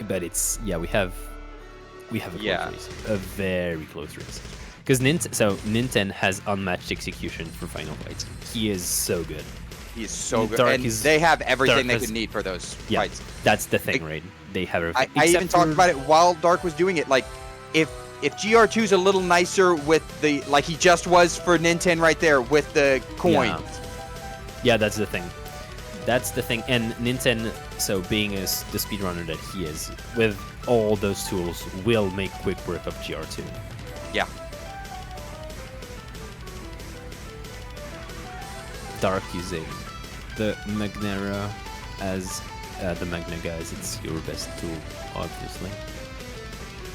B: But it's we have a close race, a very close race. Because Ninten has unmatched execution for final fights. He is so good.
A: He's so good, and they have everything they could need for those fights.
B: That's the thing, right? They have everything.
A: I even talked about it while Dark was doing it. Like, if GR2's a little nicer with the, like he just was for Ninten right there with the coins.
B: Yeah, that's the thing. That's the thing. And Ninten, so being the speedrunner that he is, with all those tools, will make quick work of GR2.
A: Yeah.
B: Dark using the Magnera as the Magnaga as it's your best tool, obviously.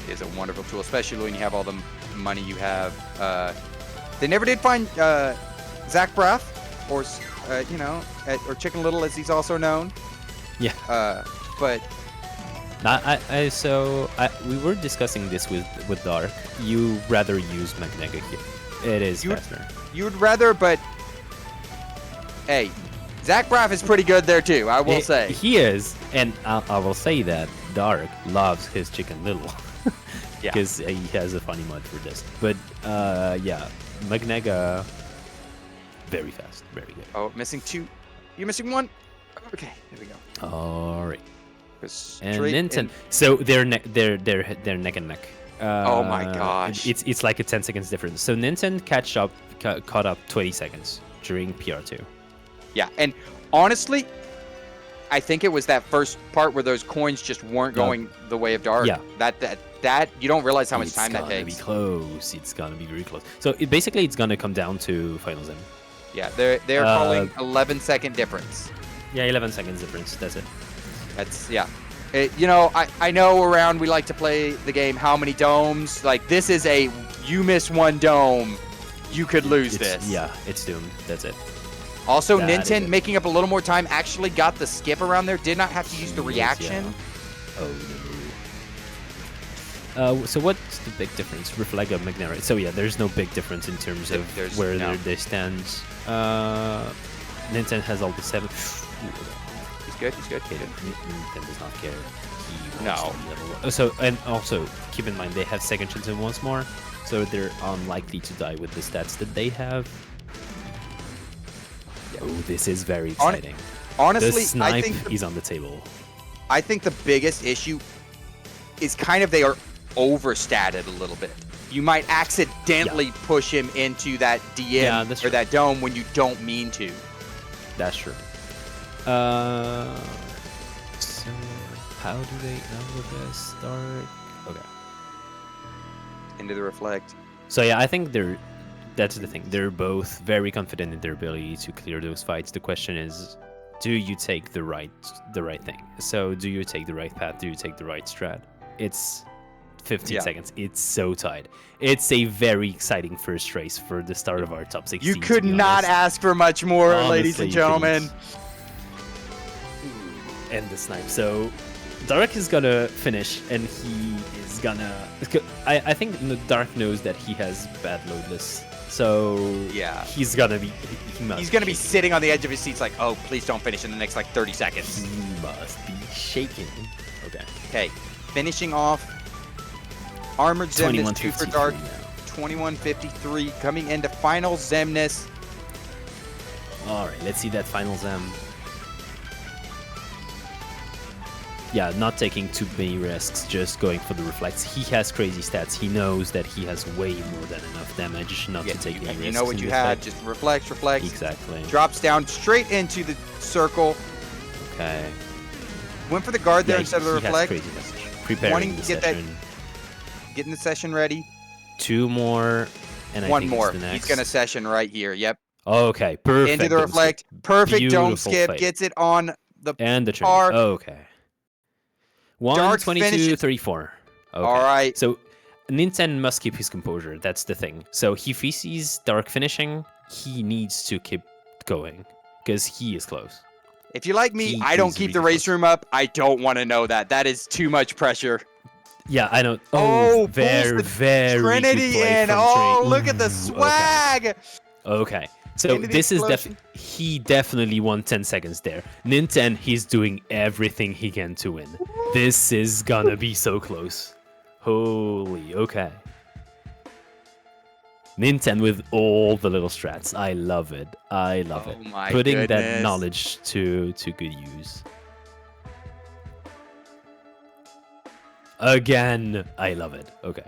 A: It is a wonderful tool, especially when you have all the money you have. They never did find Zach Braff, or or Chicken Little as he's also known.
B: Yeah.
A: But
B: we were discussing this with Dark. You rather use Magnega here. It is faster.
A: You would rather, but hey, Zach Braff is pretty good there too, I will say.
B: He is, and I will say that Dark loves his Chicken Little. Because he has a funny mod for this. But Magnega, very fast, very good.
A: Oh, missing two. You're missing one? Okay, there we go.
B: All right. And Ninten. So they're neck and neck.
A: Oh my gosh.
B: It's like a 10 seconds difference. So Ninten caught up 20 seconds during PR2.
A: Yeah, and honestly, I think it was that first part where those coins just weren't going the way of Dark.
B: Yeah.
A: That you don't realize how much time that takes.
B: It's gonna be close. It's gonna be very close. So basically, it's gonna come down to finals end.
A: Yeah, they're calling 11-second difference.
B: Yeah, 11 seconds difference. That's it.
A: That's I know around we like to play the game how many domes. Like, this is you miss one dome, you could lose this.
B: Yeah, it's doomed. That's it.
A: Also, Ninten making up a little more time actually got the skip around there. Did not have to use the reaction.
B: Yeah. Oh no. So what's the big difference? Reflega, Magnera. So yeah, there's no big difference in terms of where they stand. Ninten has all the 7.
A: He's good.
B: Ninten does not care.
A: No.
B: So, and also keep in mind they have second chance and once more, so they're unlikely to die with the stats that they have. Oh, this is very exciting.
A: Honestly,
B: the snipe
A: I think
B: is on the table.
A: I think the biggest issue is kind of they are overstated a little bit. You might accidentally push him into that DM or that dome when you don't mean to.
B: That's true. So how do they start? Okay.
A: Into the reflect.
B: So yeah, I think that's the thing. They're both very confident in their ability to clear those fights. The question is, do you take the right thing? So do you take the right path? Do you take the right strat? It's 15 seconds. It's so tight. It's a very exciting first race for the start of our top 16.
A: You could not ask for much more, ladies and gentlemen.
B: And the snipe. So Dark is gonna finish, and he is gonna. I think Dark knows that he has bad loadless. So he's gonna be.
A: He's gonna be sitting on the edge of his seats, like, oh, please don't finish in the next 30 seconds.
B: He must be shaking.
A: Okay. Finishing off. Armored Xemnas 2 for Dark. 2153 coming into final Xemnas.
B: All right, let's see that final Zem. Yeah, not taking too many risks, just going for the reflects. He has crazy stats. He knows that he has way more than enough damage not to take any risks.
A: You know what you had, just reflect.
B: Exactly.
A: Drops down straight into the circle.
B: Okay.
A: Went for the guard there instead of the reflect.
B: Has crazy message. Preparing
A: wanting
B: the
A: to get
B: session.
A: getting the session ready.
B: 2 more, and
A: one
B: I think
A: more.
B: it's the next.
A: He's gonna session right here. Yep.
B: Okay, perfect.
A: Into the reflect. Perfect dome
B: Beautiful
A: skip.
B: fade.
A: Gets it on the
B: And the
A: par.
B: trade. Okay. 122, 34. Okay.
A: All right.
B: So Ninten must keep his composure. That's the thing. So if he sees Dark finishing, he needs to keep going because he is close.
A: If you're like me,
B: He
A: I don't
B: is
A: keep the
B: really
A: race
B: close.
A: room up. I don't want to know that. That is too much pressure.
B: Yeah, I know.
A: Oh,
B: very,
A: pulls the
B: very
A: Trinity
B: good play
A: in.
B: from
A: Oh,
B: Trinity.
A: look at the
B: Ooh,
A: swag.
B: Okay. So
A: Into the
B: this is
A: explosion.
B: he definitely won 10 seconds there. Ninten, he's doing everything he can to win. This is gonna be so close. Holy, okay. Ninten with all the little strats. I love it. I love it.
A: My
B: Putting
A: goodness.
B: that knowledge to good use. Again, I love it. Okay.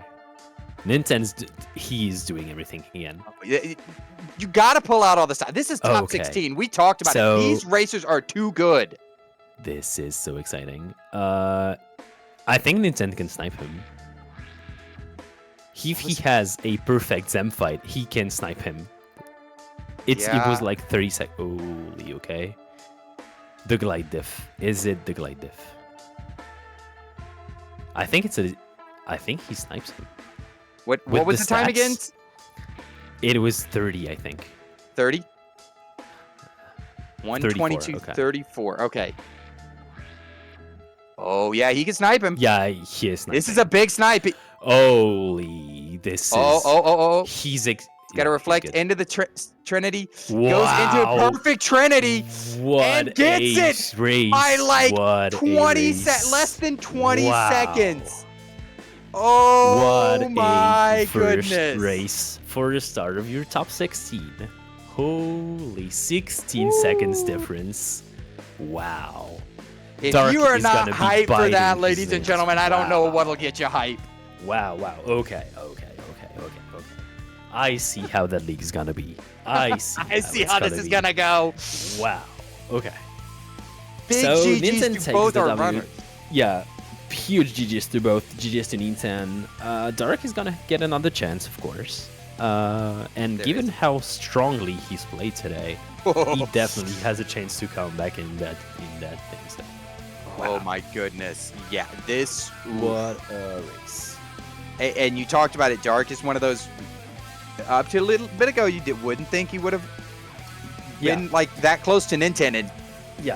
B: Ninten's he's doing everything he can.
A: You gotta pull out all the stuff. This is top
B: Okay.
A: 16. We talked about
B: So-
A: it. These racers are too good.
B: This is so exciting. I think Ninten can snipe him. If he has a perfect Zem fight, he can snipe him. It was like 30 seconds. Holy, okay. The glide diff. Is it the glide diff? I think he snipes him.
A: What
B: With
A: was
B: the
A: the time
B: stats?
A: again?
B: It was 30, I think.
A: 30? 122,
B: okay.
A: 34. Okay. Oh, yeah, he can snipe him.
B: Yeah, he is sniping.
A: This is a big snipe.
B: Holy, this is...
A: Oh.
B: He's...
A: Got to reflect
B: good.
A: into the Trinity.
B: Wow.
A: Goes into a perfect Trinity.
B: What
A: and gets it
B: race.
A: by like
B: what
A: 20 less than 20 seconds. Oh
B: what
A: my
B: a first
A: goodness.
B: race for the start of your top 16. Holy 16 seconds difference. Wow.
A: If
B: Dark
A: you are
B: is
A: not
B: gonna be
A: hyped for
B: biting
A: that,
B: his
A: ladies and
B: nails.
A: gentlemen, I don't know
B: Wow.
A: what'll get you hype.
B: Wow. Okay. I see how that league is gonna be. I see
A: how this is gonna go.
B: Wow. Okay.
A: Big
B: So
A: GGs
B: Ninten
A: to
B: takes
A: both
B: the
A: our
B: W.
A: runners.
B: Yeah, huge GGs to both. GGs to Ninten. Dark is gonna get another chance, of course. And
A: There
B: given
A: is.
B: how strongly he's played today, he definitely has a chance to come back in that thing. So.
A: Oh my goodness. Yeah, this.
B: What a race.
A: And you talked about it. Dark is one of those. Up to a little bit ago, wouldn't think he would have been like that close to Ninten and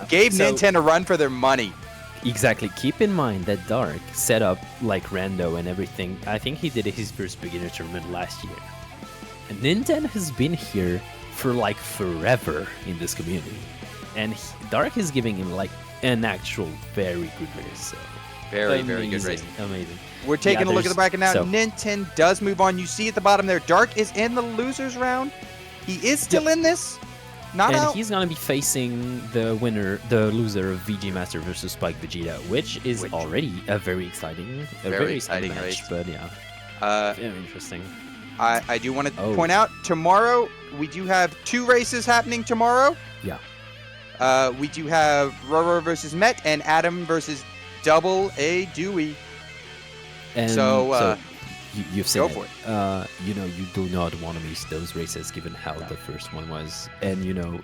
A: gave Ninten a run for their money.
B: Exactly. Keep in mind that Dark set up like Rando and everything. I think he did his first beginner tournament last year. And Ninten has been here for like forever in this community. And Dark is giving him like an actual very good race. So.
A: Very good race.
B: Amazing.
A: We're taking a look at the bracket now.
B: so-
A: Ninten does move on. You see at the bottom there, Dark is in the losers round. He is still in this. Not
B: And
A: out.
B: he's gonna be facing the loser of VG Master versus Spike Vegeta, which is already a very exciting,
A: exciting
B: match.
A: race.
B: But yeah, very interesting.
A: I do want to point out tomorrow we do have 2 races happening tomorrow.
B: Yeah.
A: We do have Roro versus Met and Adam versus Double A Dewey.
B: And
A: So,
B: you've said
A: go
B: it.
A: for it.
B: You do not want to miss those races given how the first one was, and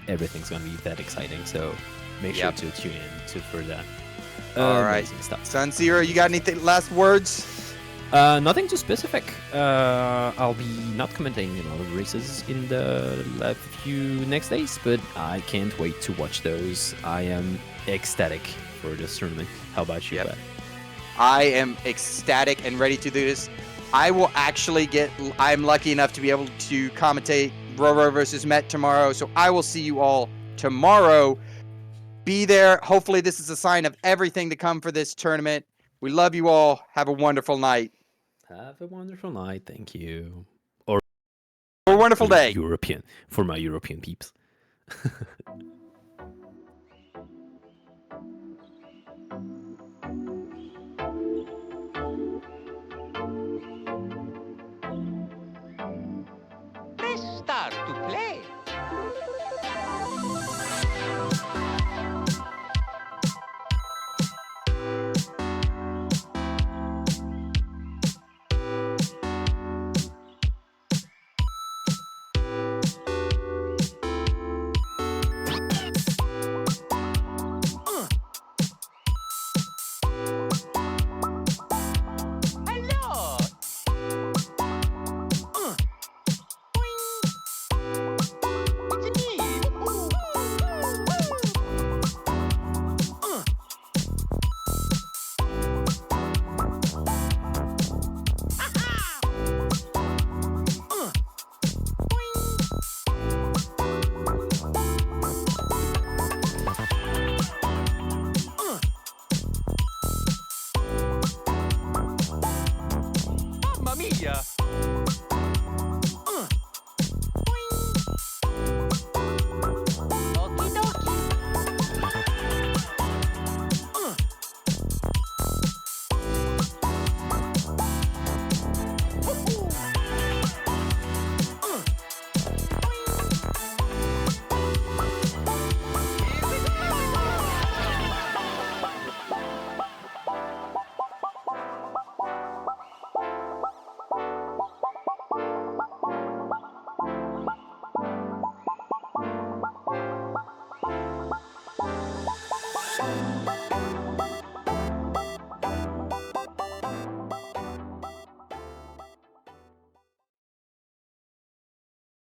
B: everything's gonna be that exciting. So make sure to tune in for that.
A: All right,
B: amazing stuff.
A: Sun Zero, you got anything last words?
B: Nothing too specific. I'll be not commentating a lot of races in the few next days, but I can't wait to watch those. I am ecstatic for this tournament. How about you, Pat?
A: I am ecstatic and ready to do this. I will actually I'm lucky enough to be able to commentate Roro versus Met tomorrow, so I will see you all tomorrow. Be there. Hopefully this is a sign of everything to come for this tournament. We love you all. Have a wonderful night.
B: Have a wonderful night. Thank you.
A: Or a wonderful day.
B: For my European peeps.
C: Press start to play. See ya.